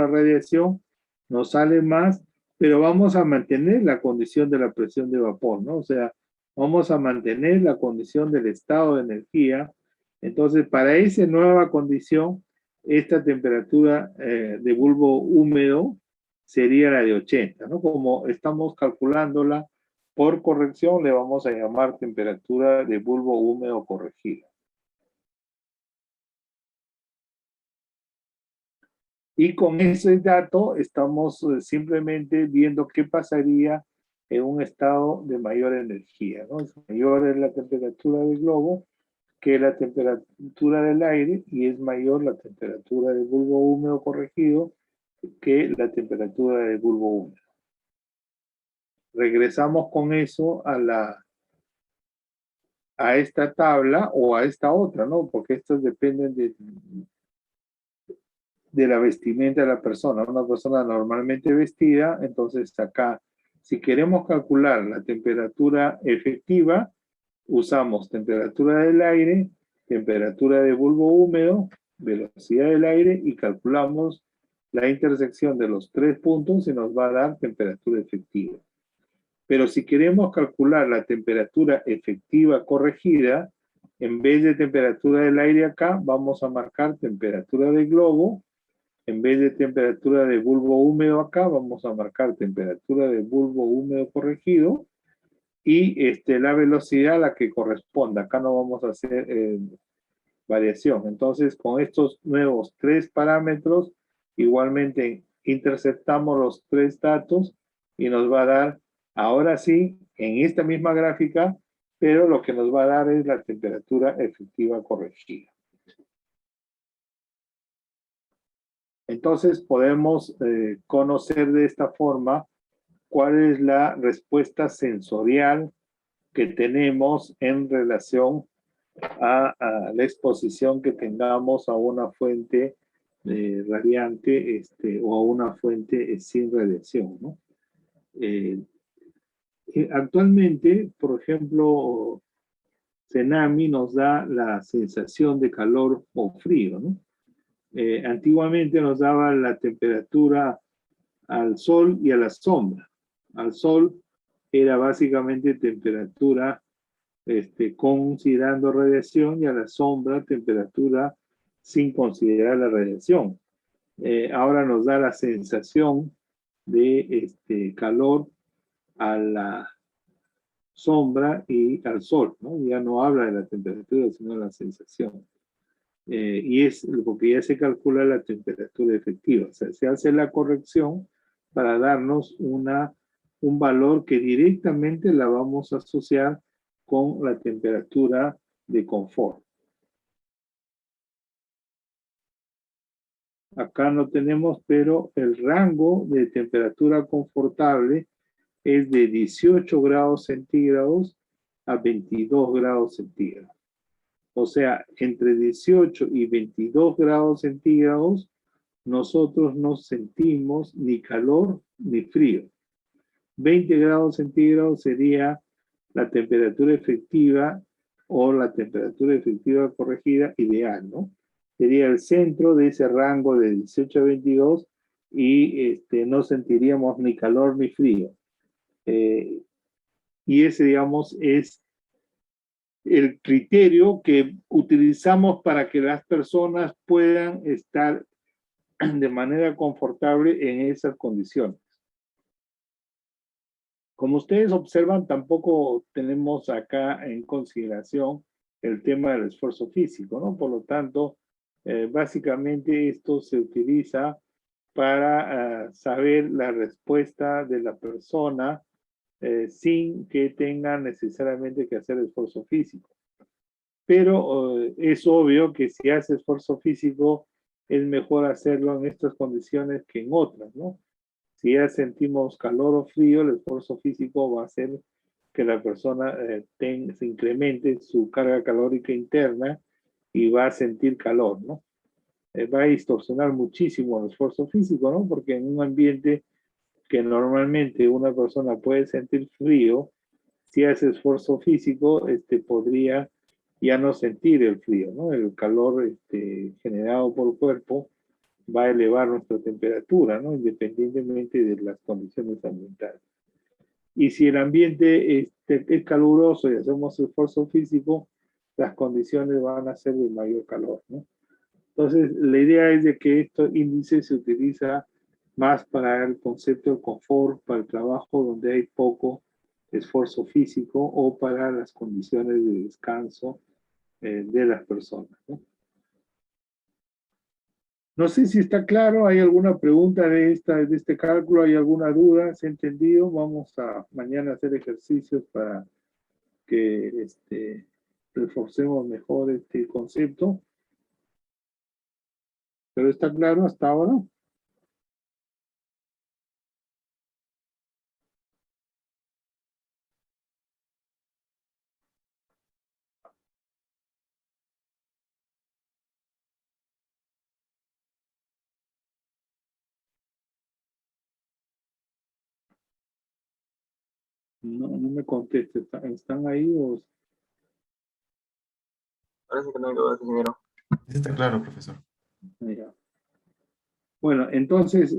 radiación, nos sale más, pero vamos a mantener la condición de la presión de vapor, ¿no? O sea, vamos a mantener la condición del estado de energía. Entonces, para esa nueva condición, esta temperatura de bulbo húmedo sería la de 80, ¿no? Como estamos calculándola por corrección, le vamos a llamar temperatura de bulbo húmedo corregida. Y con ese dato estamos simplemente viendo qué pasaría en un estado de mayor energía, ¿no? Mayor es la temperatura del globo que la temperatura del aire, y es mayor la temperatura del bulbo húmedo corregido que la temperatura del bulbo húmedo. Regresamos con eso a esta tabla o a esta otra, ¿no? Porque estas dependen de la vestimenta de la persona. Una persona normalmente vestida, entonces acá, si queremos calcular la temperatura efectiva, usamos temperatura del aire, temperatura de bulbo húmedo, velocidad del aire, y calculamos la intersección de los tres puntos y nos va a dar temperatura efectiva. Pero si queremos calcular la temperatura efectiva corregida, en vez de temperatura del aire acá, vamos a marcar temperatura de globo. En vez de temperatura de bulbo húmedo acá, vamos a marcar temperatura de bulbo húmedo corregido, y la velocidad a la que corresponda. Acá no vamos a hacer variación. Entonces, con estos nuevos tres parámetros, igualmente interceptamos los tres datos y nos va a dar, ahora sí, en esta misma gráfica, pero lo que nos va a dar es la temperatura efectiva corregida. Entonces podemos conocer de esta forma cuál es la respuesta sensorial que tenemos en relación a la exposición que tengamos a una fuente radiante o a una fuente sin radiación, ¿no? Actualmente, por ejemplo, Cenami nos da la sensación de calor o frío, ¿no? Antiguamente nos daba la temperatura al sol y a la sombra. Al sol era básicamente temperatura considerando radiación, y a la sombra temperatura sin considerar la radiación. Ahora nos da la sensación de calor a la sombra y al sol, ¿no? Ya no habla de la temperatura, sino de la sensación. Y es porque ya se calcula la temperatura efectiva. O sea, se hace la corrección para darnos un valor que directamente la vamos a asociar con la temperatura de confort. Acá no tenemos, pero el rango de temperatura confortable es de 18 grados centígrados a 22 grados centígrados. O sea, entre 18 y 22 grados centígrados, nosotros no sentimos ni calor ni frío. 20 grados centígrados sería la temperatura efectiva o la temperatura efectiva corregida ideal, ¿no? Sería el centro de ese rango de 18 a 22 y no sentiríamos ni calor ni frío. Y ese, digamos, es el criterio que utilizamos para que las personas puedan estar de manera confortable en esas condiciones. Como ustedes observan, tampoco tenemos acá en consideración el tema del esfuerzo físico, ¿no? Por lo tanto, básicamente esto se utiliza para saber la respuesta de la persona sin que tenga necesariamente que hacer esfuerzo físico. Pero es obvio que si hace esfuerzo físico, es mejor hacerlo en estas condiciones que en otras, ¿no? Si ya sentimos calor o frío, el esfuerzo físico va a hacer que la persona se incremente su carga calórica interna y va a sentir calor, ¿no? Va a distorsionar muchísimo el esfuerzo físico, ¿no? Porque en un ambiente que normalmente una persona puede sentir frío, si hace esfuerzo físico, podría ya no sentir el frío, ¿no? El calor generado por el cuerpo va a elevar nuestra temperatura, ¿no? Independientemente de las condiciones ambientales. Y si el ambiente es caluroso y hacemos esfuerzo físico, las condiciones van a ser de mayor calor, ¿no? Entonces, la idea es de que estos índices se utiliza más para el concepto de confort, para el trabajo donde hay poco esfuerzo físico o para las condiciones de descanso de las personas, ¿no? No sé si está claro, ¿hay alguna pregunta de este cálculo? ¿Hay alguna duda? ¿Se ha entendido? Vamos a mañana hacer ejercicios para que reforcemos mejor este concepto. ¿Pero está claro hasta ahora? No, no me conteste. ¿Están ahí o...? Parece que no hay dudas, ingeniero. Sí, está claro, profesor. Ya. Bueno, entonces,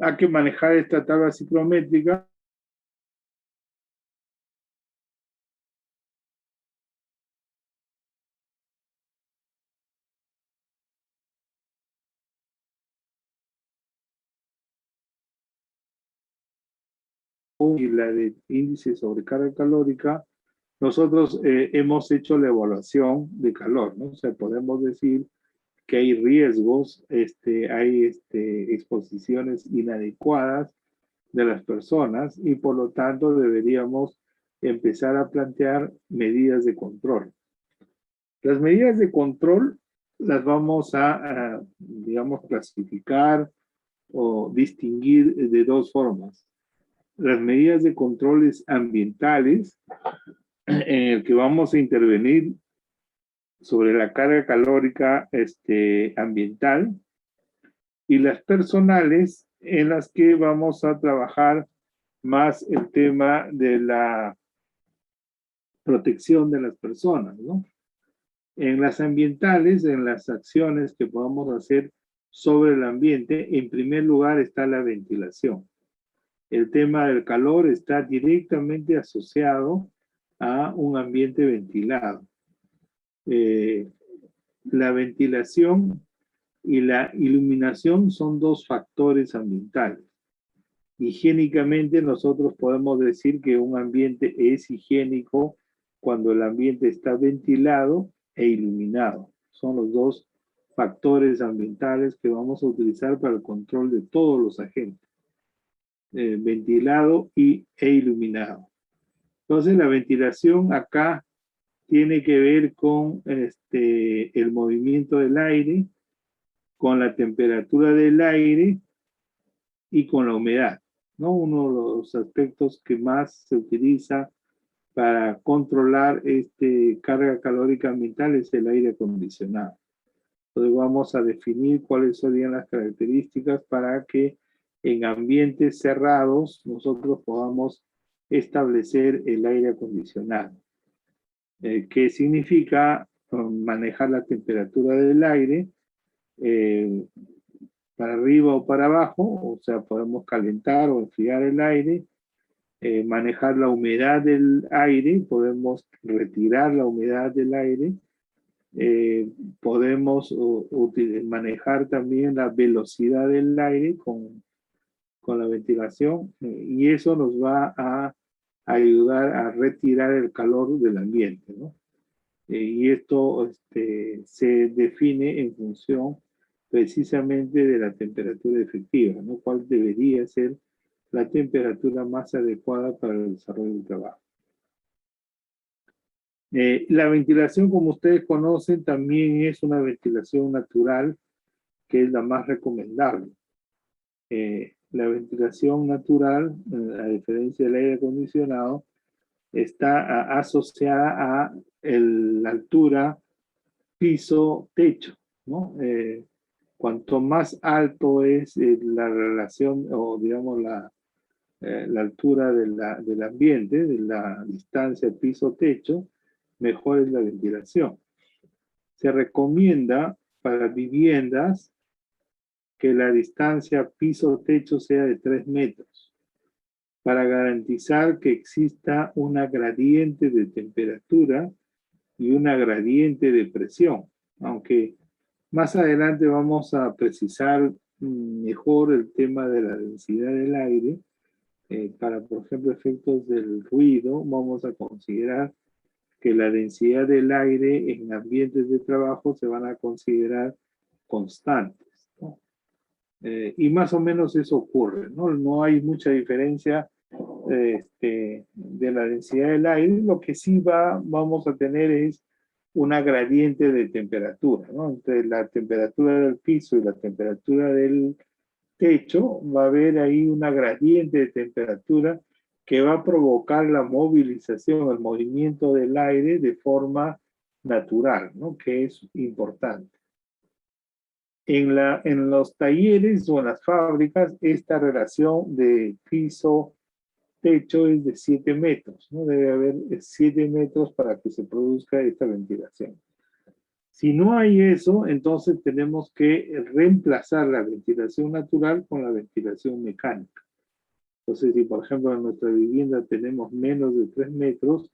hay que manejar esta tabla ciclométrica. Y la de índice sobre carga calórica, nosotros hemos hecho la evaluación de calor, ¿no? O sea, podemos decir que hay riesgos, hay exposiciones inadecuadas de las personas y por lo tanto deberíamos empezar a plantear medidas de control. Las medidas de control las vamos a digamos, clasificar o distinguir de dos formas. Las medidas de controles ambientales, en el que vamos a intervenir sobre la carga calórica ambiental, y las personales, en las que vamos a trabajar más el tema de la protección de las personas, ¿no? En las ambientales, en las acciones que podamos hacer sobre el ambiente, en primer lugar está la ventilación. El tema del calor está directamente asociado a un ambiente ventilado. La ventilación y la iluminación son dos factores ambientales. Higiénicamente nosotros podemos decir que un ambiente es higiénico cuando el ambiente está ventilado e iluminado. Son los dos factores ambientales que vamos a utilizar para el control de todos los agentes. Ventilado e iluminado. Entonces la ventilación acá tiene que ver con el movimiento del aire, con la temperatura del aire y con la humedad. ¿no? Uno de los aspectos que más se utiliza para controlar carga calórica ambiental es el aire acondicionado. Entonces vamos a definir cuáles serían las características para que en ambientes cerrados nosotros podamos establecer el aire acondicionado. ¿Qué significa manejar la temperatura del aire para arriba o para abajo? O sea, podemos calentar o enfriar el aire, manejar la humedad del aire, podemos retirar la humedad del aire, podemos manejar también la velocidad del aire con la ventilación, y eso nos va a ayudar a retirar el calor del ambiente, ¿no? Y esto se define en función precisamente de la temperatura efectiva, ¿no? ¿Cuál debería ser la temperatura más adecuada para el desarrollo del trabajo? La ventilación, como ustedes conocen, también es una ventilación natural, que es la más recomendable. La ventilación natural, a diferencia del aire acondicionado, está asociada a la altura piso-techo, ¿no? Cuanto más alto es la relación, o digamos la altura del ambiente, de la distancia piso-techo, mejor es la ventilación. Se recomienda para viviendas que la distancia piso-techo sea de 3 metros, para garantizar que exista una gradiente de temperatura y una gradiente de presión, aunque más adelante vamos a precisar mejor el tema de la densidad del aire. Para, por ejemplo, efectos del ruido, vamos a considerar que la densidad del aire en ambientes de trabajo se van a considerar constantes, ¿no? Y más o menos eso ocurre, ¿no? No hay mucha diferencia de la densidad del aire. Lo que sí vamos a tener es una gradiente de temperatura, ¿no? Entre la temperatura del piso y la temperatura del techo va a haber ahí una gradiente de temperatura que va a provocar la movilización, el movimiento del aire de forma natural, ¿no? Que es importante. En los talleres o en las fábricas, esta relación de piso-techo es de 7 metros, ¿no? Debe haber 7 metros para que se produzca esta ventilación. Si no hay eso, entonces tenemos que reemplazar la ventilación natural con la ventilación mecánica. Entonces, si por ejemplo en nuestra vivienda tenemos menos de 3 metros,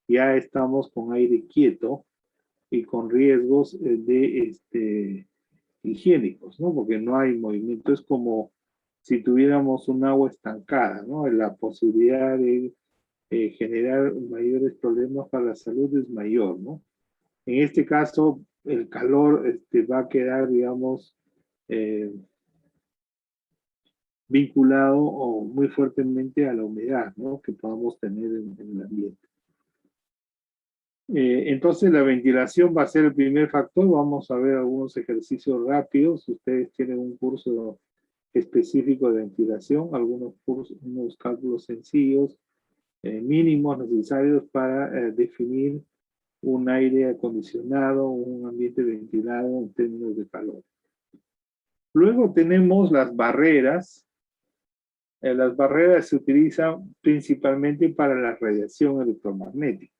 ya estamos con aire quieto y con riesgos higiénicos, ¿no? Porque no hay movimiento. Es como si tuviéramos un agua estancada, ¿no? La posibilidad de generar mayores problemas para la salud es mayor, ¿no? En este caso, el calor va a quedar, digamos, vinculado o muy fuertemente a la humedad, ¿no? Que podamos tener en el ambiente. Entonces, la ventilación va a ser el primer factor. Vamos a ver algunos ejercicios rápidos. Ustedes tienen un curso específico de ventilación, unos cálculos sencillos, mínimos necesarios para definir un aire acondicionado, un ambiente ventilado en términos de calor. Luego tenemos las barreras. Las barreras se utilizan principalmente para la radiación electromagnética.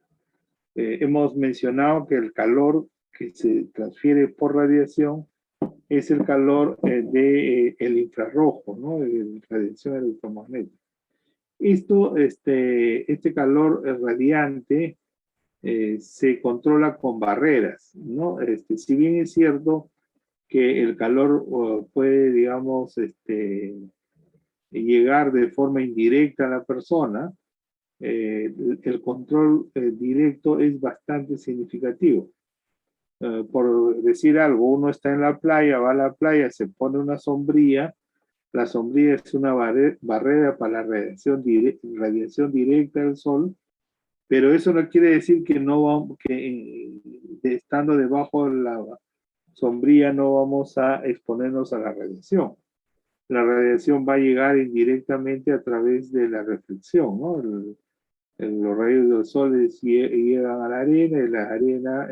Hemos mencionado que el calor que se transfiere por radiación es el calor del infrarrojo, ¿no? De radiación electromagnética. Este calor radiante se controla con barreras, ¿no? Si bien es cierto que el calor puede, digamos, llegar de forma indirecta a la persona, el control directo es bastante significativo. Por decir algo, uno está en la playa, va a la playa, se pone una sombrilla. La sombrilla es una barrera para la radiación directa del sol, pero eso no quiere decir que estando debajo de la sombrilla no vamos a exponernos a la radiación. la radiación va a llegar indirectamente a través de la reflexión, ¿no? Los rayos del sol llegan a la arena y la arena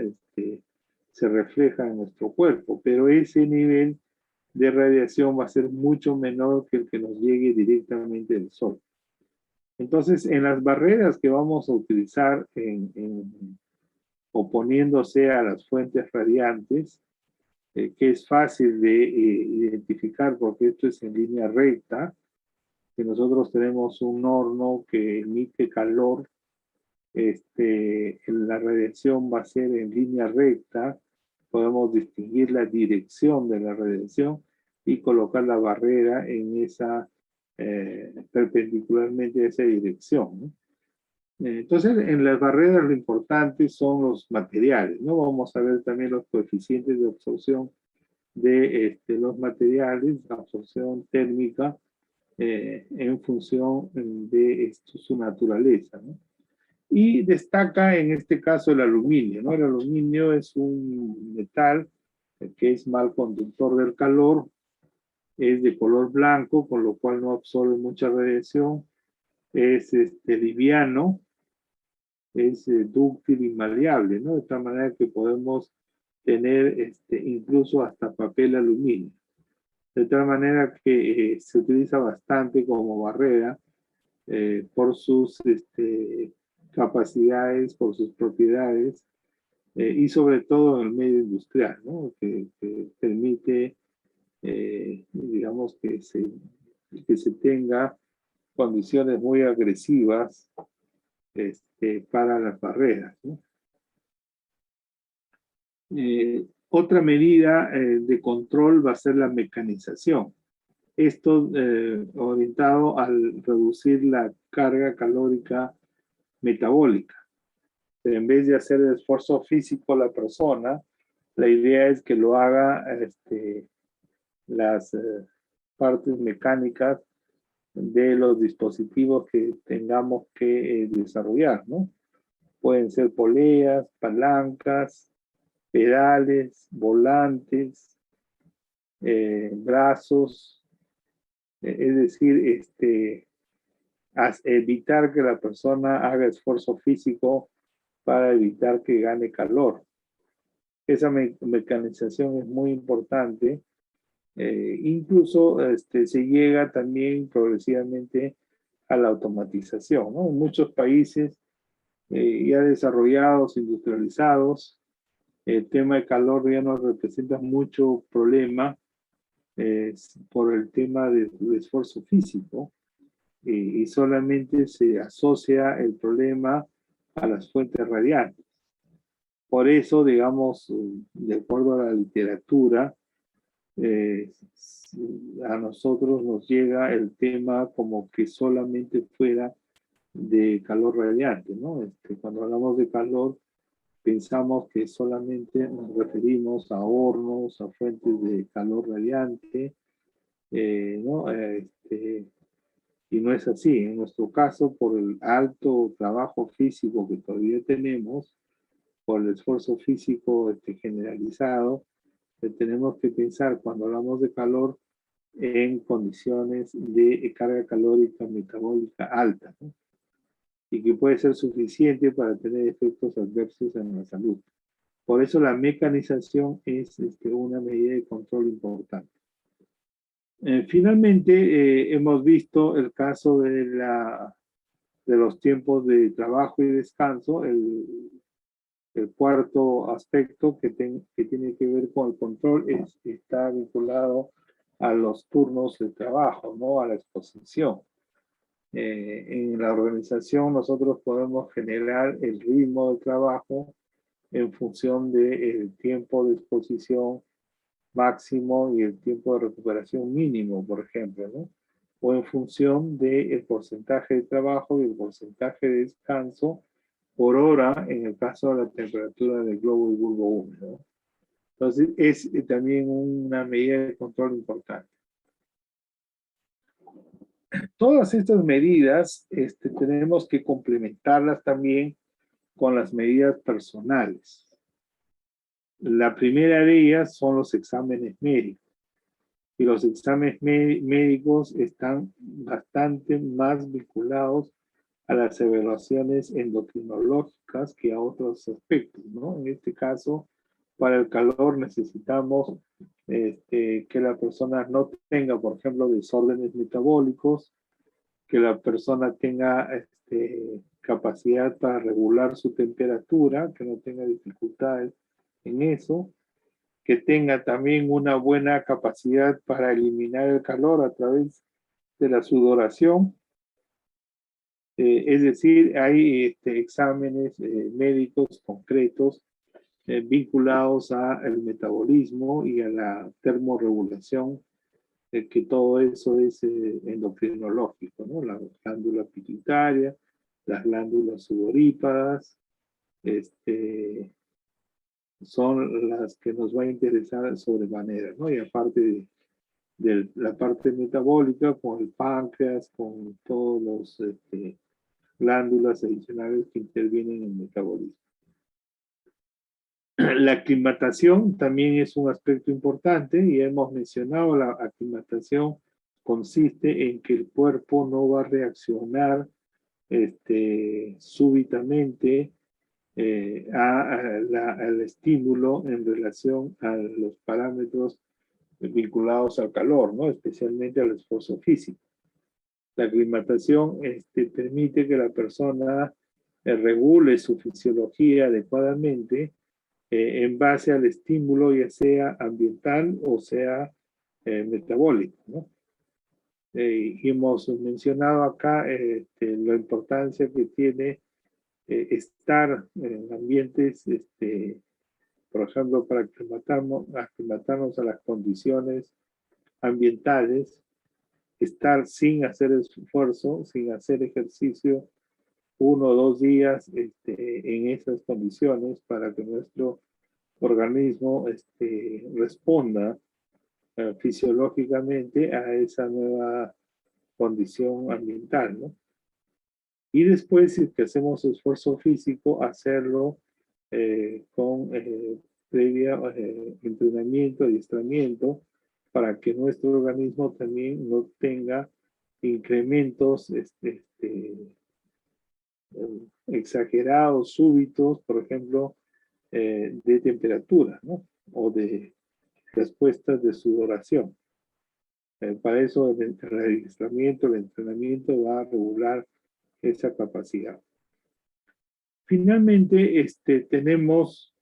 se refleja en nuestro cuerpo, pero ese nivel de radiación va a ser mucho menor que el que nos llegue directamente del sol. Entonces, en las barreras que vamos a utilizar oponiéndose a las fuentes radiantes, que es fácil de identificar porque esto es en línea recta, que nosotros tenemos un horno que emite calor, la radiación va a ser en línea recta, podemos distinguir la dirección de la radiación y colocar la barrera en esa, perpendicularmente a esa dirección, ¿no? Entonces, en las barreras lo importante son los materiales, ¿no? Vamos a ver también los coeficientes de absorción de los materiales, la absorción térmica, en función de su naturaleza, ¿no? Y destaca en este caso el aluminio, ¿no? El aluminio es un metal que es mal conductor del calor, es de color blanco, con lo cual no absorbe mucha radiación, es liviano, es dúctil y maleable, ¿no? De tal manera que podemos tener incluso hasta papel aluminio. De tal manera que se utiliza bastante como barrera por sus capacidades, por sus propiedades y sobre todo en el medio industrial, ¿no? Que permite, digamos, que se tenga condiciones muy agresivas para las barreras, ¿no? Otra medida de control va a ser la mecanización. Esto orientado al reducir la carga calórica metabólica. En vez de hacer el esfuerzo físico la persona, la idea es que lo haga las partes mecánicas de los dispositivos que tengamos que desarrollar, ¿no? Pueden ser poleas, palancas, pedales, volantes, brazos, es decir, evitar que la persona haga esfuerzo físico para evitar que gane calor. Esa mecanización es muy importante. Incluso se llega también progresivamente a la automatización, ¿no? En muchos países ya desarrollados, industrializados, el tema de calor ya no representa mucho problema por el tema del esfuerzo físico y solamente se asocia el problema a las fuentes radiantes. Por eso, digamos, de acuerdo a la literatura, a nosotros nos llega el tema como que solamente fuera de calor radiante, ¿no? Cuando hablamos de calor, pensamos que solamente nos referimos a hornos, a fuentes de calor radiante, ¿no? Y no es así. En nuestro caso, por el alto trabajo físico que todavía tenemos, por el esfuerzo físico generalizado, tenemos que pensar cuando hablamos de calor en condiciones de carga calórica metabólica alta, ¿no? Y que puede ser suficiente para tener efectos adversos en la salud. Por eso la mecanización es una medida de control importante. Finalmente, hemos visto el caso de los tiempos de trabajo y descanso, el cuarto aspecto que tiene que ver con el control está vinculado a los turnos de trabajo, ¿no? A la exposición. En la organización nosotros podemos generar el ritmo de trabajo en función del tiempo de exposición máximo y el tiempo de recuperación mínimo, por ejemplo, ¿no? O en función del porcentaje de trabajo y el porcentaje de descanso por hora en el caso de la temperatura del globo y bulbo húmedo. Entonces, es también una medida de control importante. Todas estas medidas tenemos que complementarlas también con las medidas personales. La primera de ellas son los exámenes médicos. y los exámenes médicos están bastante más vinculados a las evaluaciones endocrinológicas que a otros aspectos, ¿no? En este caso, para el calor necesitamos que la persona no tenga, por ejemplo, desórdenes metabólicos, que la persona tenga capacidad para regular su temperatura, que no tenga dificultades en eso, que tenga también una buena capacidad para eliminar el calor a través de la sudoración. Es decir, hay exámenes médicos concretos vinculados al metabolismo y a la termorregulación, que todo eso es endocrinológico, ¿no? La glándula pituitaria, las glándulas sudoríparas, son las que nos va a interesar sobremanera, ¿no? Y aparte de la parte metabólica, con el páncreas, con todos los glándulas adicionales que intervienen en el metabolismo. La aclimatación también es un aspecto importante y hemos mencionado la aclimatación consiste en que el cuerpo no va a reaccionar súbitamente al estímulo en relación a los parámetros vinculados al calor, ¿no? Especialmente al esfuerzo físico. La aclimatación permite que la persona regule su fisiología adecuadamente en base al estímulo, ya sea ambiental o sea metabólico, ¿no? Y hemos mencionado acá la importancia que tiene estar en ambientes, por ejemplo, para aclimatarnos a las condiciones ambientales, estar sin hacer esfuerzo, sin hacer ejercicio, 1 o 2 días en esas condiciones para que nuestro organismo responda fisiológicamente a esa nueva condición ambiental, ¿no? Y después, si es que hacemos esfuerzo físico, hacerlo con previa entrenamiento, adiestramiento, para que nuestro organismo también no tenga incrementos exagerados, súbitos, por ejemplo, de temperatura, ¿no? O de respuestas de sudoración. Para eso el adiestramiento, el entrenamiento va a regular esa capacidad. Finalmente, tenemos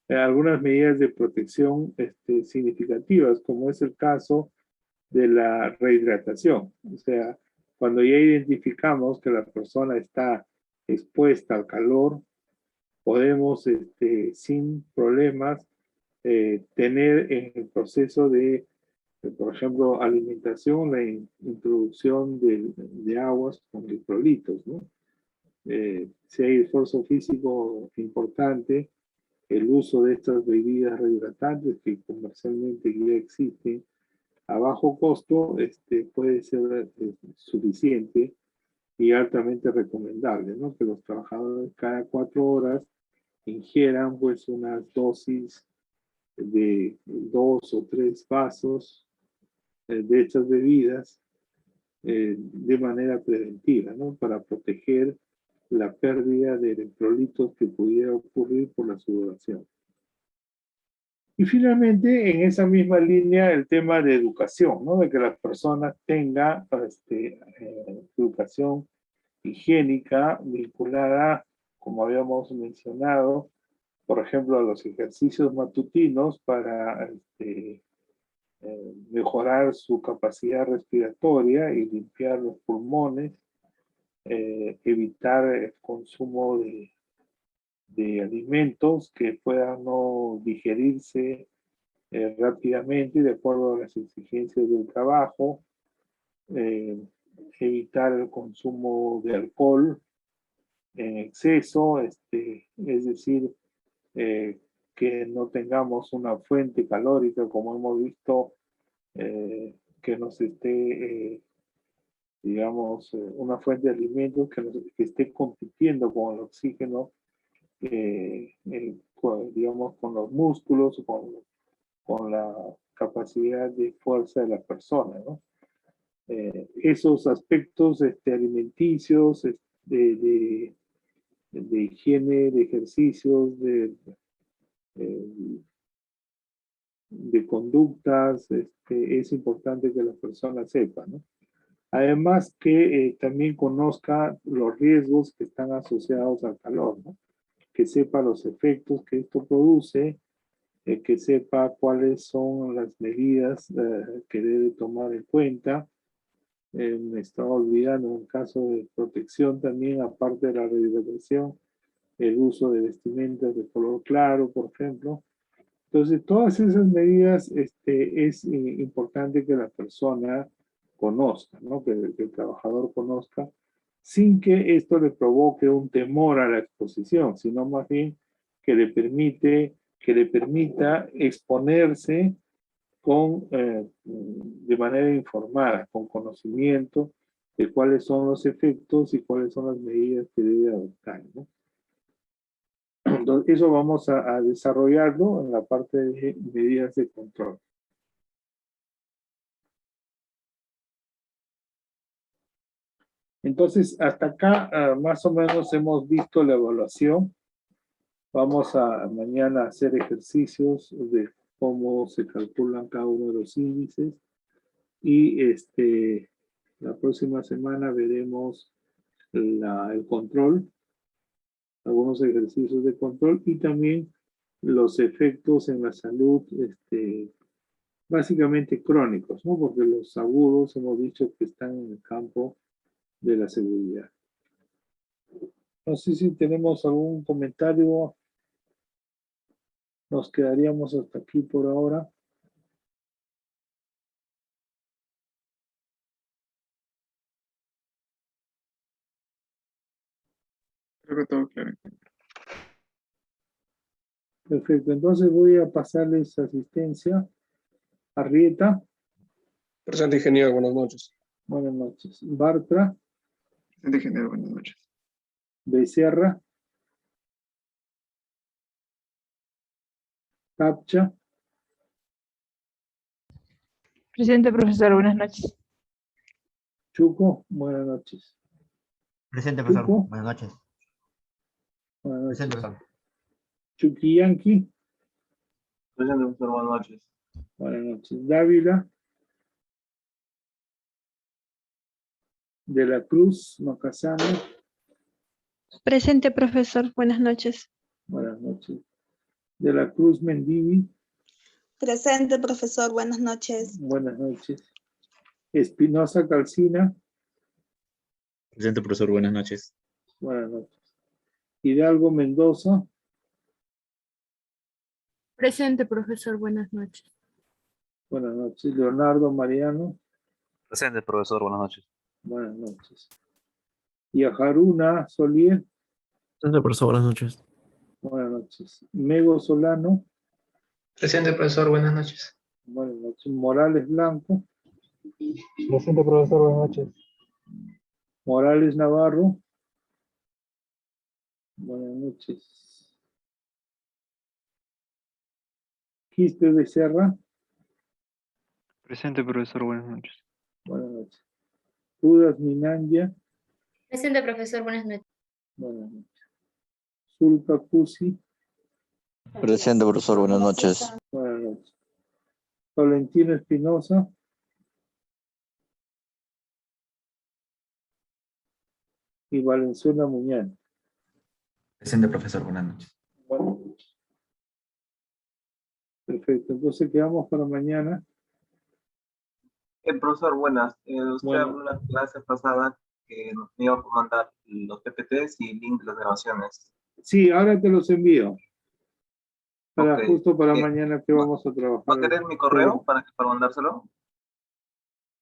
algunas medidas de protección significativas, como es el caso de la rehidratación. O sea, cuando ya identificamos que la persona está expuesta al calor, podemos sin problemas tener en el proceso de, por ejemplo, alimentación, la introducción de aguas con electrolitos, ¿no? Si hay esfuerzo físico importante, el uso de estas bebidas rehidratantes que comercialmente ya existen a bajo costo puede ser suficiente y altamente recomendable, ¿no? Que los trabajadores cada 4 horas ingieran pues unas dosis de 2 o 3 vasos de estas bebidas de manera preventiva, ¿no? Para proteger la pérdida de electrolitos que pudiera ocurrir por la sudoración. Y finalmente, en esa misma línea, el tema de educación, ¿no? De que las personas tengan educación higiénica vinculada, como habíamos mencionado, por ejemplo, a los ejercicios matutinos para mejorar su capacidad respiratoria y limpiar los pulmones, evitar el consumo de alimentos que puedan no digerirse rápidamente de acuerdo a las exigencias del trabajo, evitar el consumo de alcohol en exceso, es decir, que no tengamos una fuente calórica como hemos visto que nos esté, digamos, una fuente de alimentos que esté compitiendo con el oxígeno, digamos, con los músculos, con con la capacidad de fuerza de la persona, ¿no? Esos aspectos alimenticios, de higiene, de ejercicios, eh, de conductas, es importante que la persona sepa, ¿no? Además que también conozca los riesgos que están asociados al calor, ¿no? Que sepa los efectos que esto produce, que sepa cuáles son las medidas que debe tomar en cuenta. Me estaba olvidando en caso de protección también, aparte de la rehabilitación, el uso de vestimentas de color claro, por ejemplo. Entonces, todas esas medidas es importante que la persona conozca, ¿no? Que el trabajador conozca, sin que esto le provoque un temor a la exposición, sino más bien que le permita exponerse de manera informada, con conocimiento de cuáles son los efectos y cuáles son las medidas que debe adoptar, ¿no? Entonces, eso vamos a desarrollarlo en la parte de medidas de control. Entonces, hasta acá más o menos hemos visto la evaluación. Vamos a mañana a hacer ejercicios de cómo se calculan cada uno de los índices y la próxima semana veremos el control, algunos ejercicios de control y también los efectos en la salud, básicamente crónicos, ¿no? Porque los agudos hemos dicho que están en el campo de la seguridad. No sé si tenemos algún comentario. Nos quedaríamos hasta aquí por ahora. Creo que todo claro. Perfecto, entonces voy a pasarles asistencia. Arrieta, Presente, ingeniero, buenas noches. buenas noches. Bartra, Presente, ingeniero, buenas noches. Becerra, Capcha, Presente, profesor. Buenas noches. Chuco, buenas noches. Presente, profesor. Chuco, Buenas noches. buenas Presente, noches. profesor. Chuquillanqui, Presente, profesor, buenas noches. buenas noches. Dávila, de la Cruz, Macasano, Presente, profesor. Buenas noches. buenas noches. De la Cruz Mendivi, Presente, profesor. Buenas noches. buenas noches. Espinosa Calcina, Presente, profesor, buenas noches. buenas noches. Hidalgo Mendoza, Presente, profesor. Buenas noches. buenas noches. Leonardo Mariano, Presente, profesor, buenas noches. buenas noches. Yajaruna Solier, Presente, profesor, buenas noches. buenas noches. Mego Solano, Presente, profesor, buenas noches. buenas noches. Morales Blanco, Presente, profesor, buenas noches. Morales Navarro, buenas noches. Quispe Becerra, Presente, profesor, buenas noches. buenas noches. Judas Minanya, Presente, profesor. Buenas noches. buenas noches. Zulpa Cusi, Presente, profesor, buenas noches. buenas noches. Valentino Espinosa, y Valenzuela Muñán. Presente, profesor. Buenas noches. Buenas noches. Perfecto, entonces quedamos para mañana. Profesor, buenas. Usted Bueno. habló en la clase pasada que nos iba a mandar los PPTs y link de las grabaciones. Sí, ahora te los envío. Ok. Justo para mañana que vamos a trabajar. ¿Va a querer mi correo para mandárselo?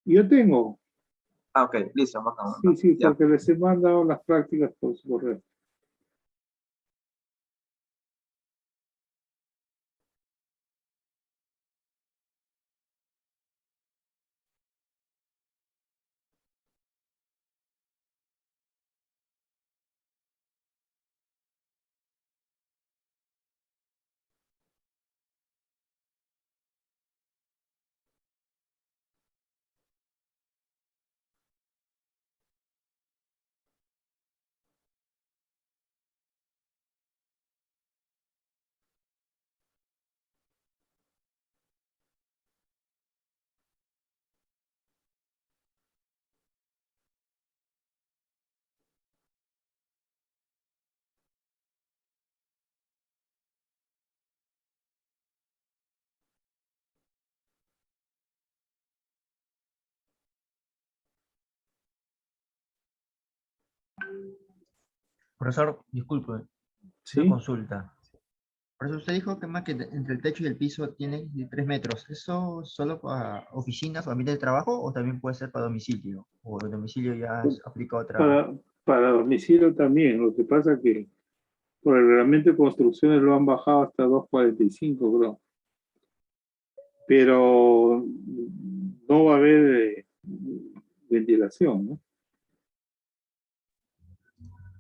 Yo tengo. Ah, ok, listo, mandamos. Sí, sí, Ya. porque les he mandado las prácticas por su correo. Profesor, disculpe, una ¿Sí? consulta. Por eso usted dijo que más que entre el techo y el piso tiene 3 metros. ¿Eso solo para oficinas o ambiente de trabajo o también puede ser para domicilio? ¿O el domicilio ya aplica otra? Para domicilio también. Lo que pasa que por el reglamento de construcciones lo han bajado hasta 2.45, creo. Pero no va a haber ventilación, ¿no?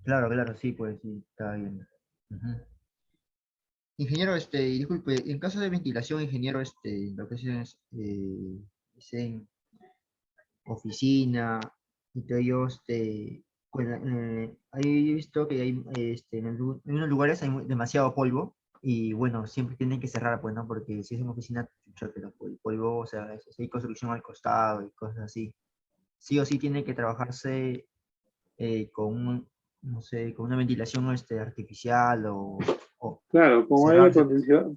Claro, claro, sí, pues sí, está bien. Ujú. Ingeniero, disculpe, en caso de ventilación, ingeniero, lo que es en oficina y todo ello, ahí he visto que hay, en unos lugares hay demasiado polvo y bueno, siempre tienen que cerrar, pues, ¿no? Porque si es una oficina, chucha, pero el polvo, o sea, si hay construcción al costado y cosas así, sí o sí tiene que trabajarse no sé, con una ventilación artificial o Claro, cerrarse.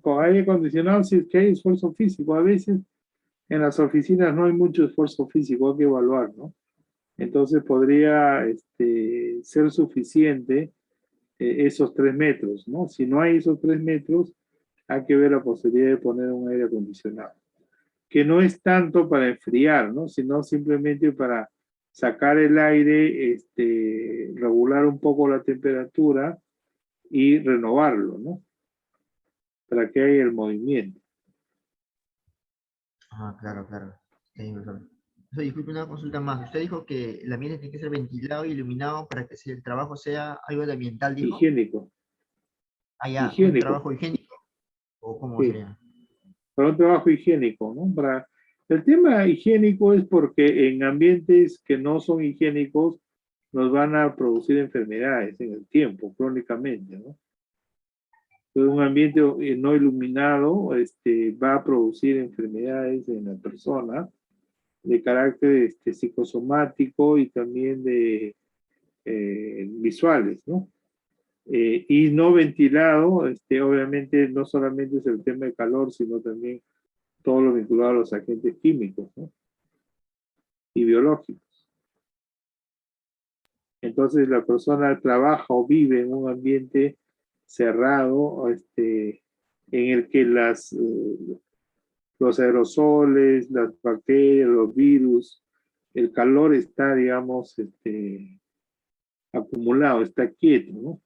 con aire acondicionado sí es que hay esfuerzo físico. A veces en las oficinas no hay mucho esfuerzo físico, hay que evaluar, ¿no? Entonces podría ser suficiente esos 3 metros, ¿no? Si no hay esos 3 metros, hay que ver la posibilidad de poner un aire acondicionado, que no es tanto para enfriar, ¿no? Sino simplemente para sacar el aire, regular un poco la temperatura y renovarlo, ¿no? Para que haya el movimiento. Ah, claro, claro. Disculpe una consulta más. Usted dijo que el ambiente tiene que ser ventilado y iluminado para que el trabajo sea algo de ambiental, dijo. Higiénico. Ah, ya, un Higiénico, trabajo higiénico. ¿O cómo sí. sería? Para un trabajo higiénico, ¿no? El tema higiénico es porque en ambientes que no son higiénicos nos van a producir enfermedades en el tiempo, crónicamente, ¿no? Entonces, un ambiente no iluminado va a producir enfermedades en la persona de carácter psicosomático y también de visuales, ¿no? Y no ventilado, obviamente no solamente es el tema de calor, sino también todo lo vinculado a los agentes químicos, ¿no? Y biológicos. Entonces la persona trabaja o vive en un ambiente cerrado, en el que los aerosoles, las bacterias, los virus, el calor está, digamos, acumulado, está quieto, ¿no?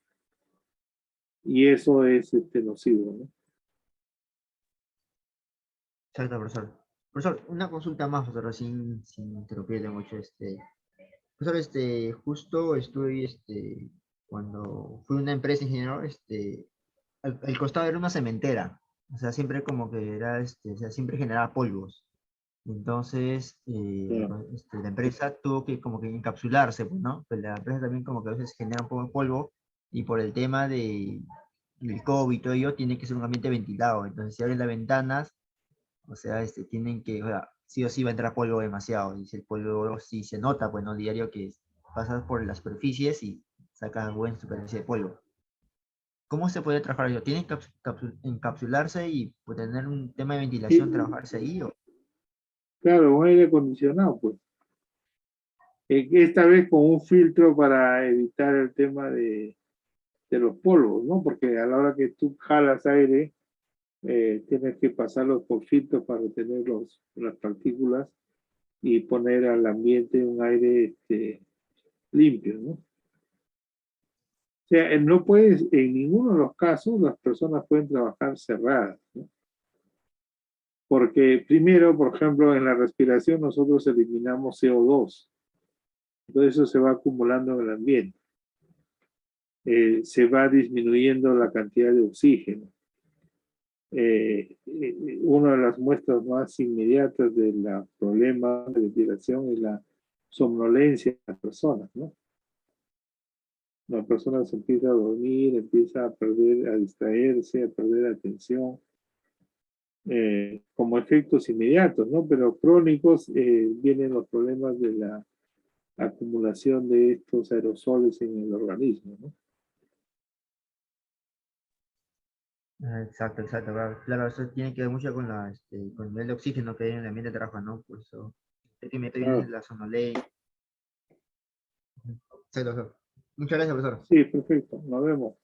Y eso es nocivo, ¿no? Exacto, profesor. Profesor, una consulta más, profesor, sin interrumpirle mucho. Profesor, justo estoy, cuando fui a una empresa ingeniero, al costado era una cementera. O sea, siempre como que era, o sea, siempre generaba polvos. Entonces, Claro. la empresa tuvo que como que encapsularse, pues, ¿no? Pues la empresa también como que a veces genera un poco de polvo y por el tema del COVID y todo ello, tiene que ser un ambiente ventilado. Entonces, si abren las ventanas, o sea, tienen que, o sea, sí o sí va a entrar polvo demasiado. Y si el polvo sí se nota, pues, ¿no? Diario que pasas por las superficies y sacas buena superficie de polvo. ¿Cómo se puede trabajar ello? ¿Tiene que encapsularse y pues, tener un tema de ventilación, Y, trabajarse ahí? ¿O? claro, un aire acondicionado, pues. Esta vez con un filtro para evitar el tema de los polvos, ¿no? Porque a la hora que tú jalas aire, tienes que pasarlos por filtros para retener las partículas y poner al ambiente un aire limpio, ¿no? O sea, no puedes, en ninguno de los casos, las personas pueden trabajar cerradas, ¿no? Porque primero, por ejemplo, en la respiración nosotros eliminamos CO2. Entonces eso se va acumulando en el ambiente. Se va disminuyendo la cantidad de oxígeno. Una de las muestras más inmediatas del problema de ventilación es la somnolencia de las personas, ¿no? La persona se empieza a dormir, empieza a perder, a distraerse, a perder atención, como efectos inmediatos, ¿no? Pero crónicos vienen los problemas de la acumulación de estos aerosoles en el organismo, ¿no? Exacto, exacto, claro. Claro, eso tiene que ver mucho con el nivel de oxígeno que hay en el ambiente de trabajo, ¿no? Por eso, el que me viene Ah, la somnolencia. Exacto, exacto. Muchas gracias, profesor. Sí, perfecto. Nos vemos.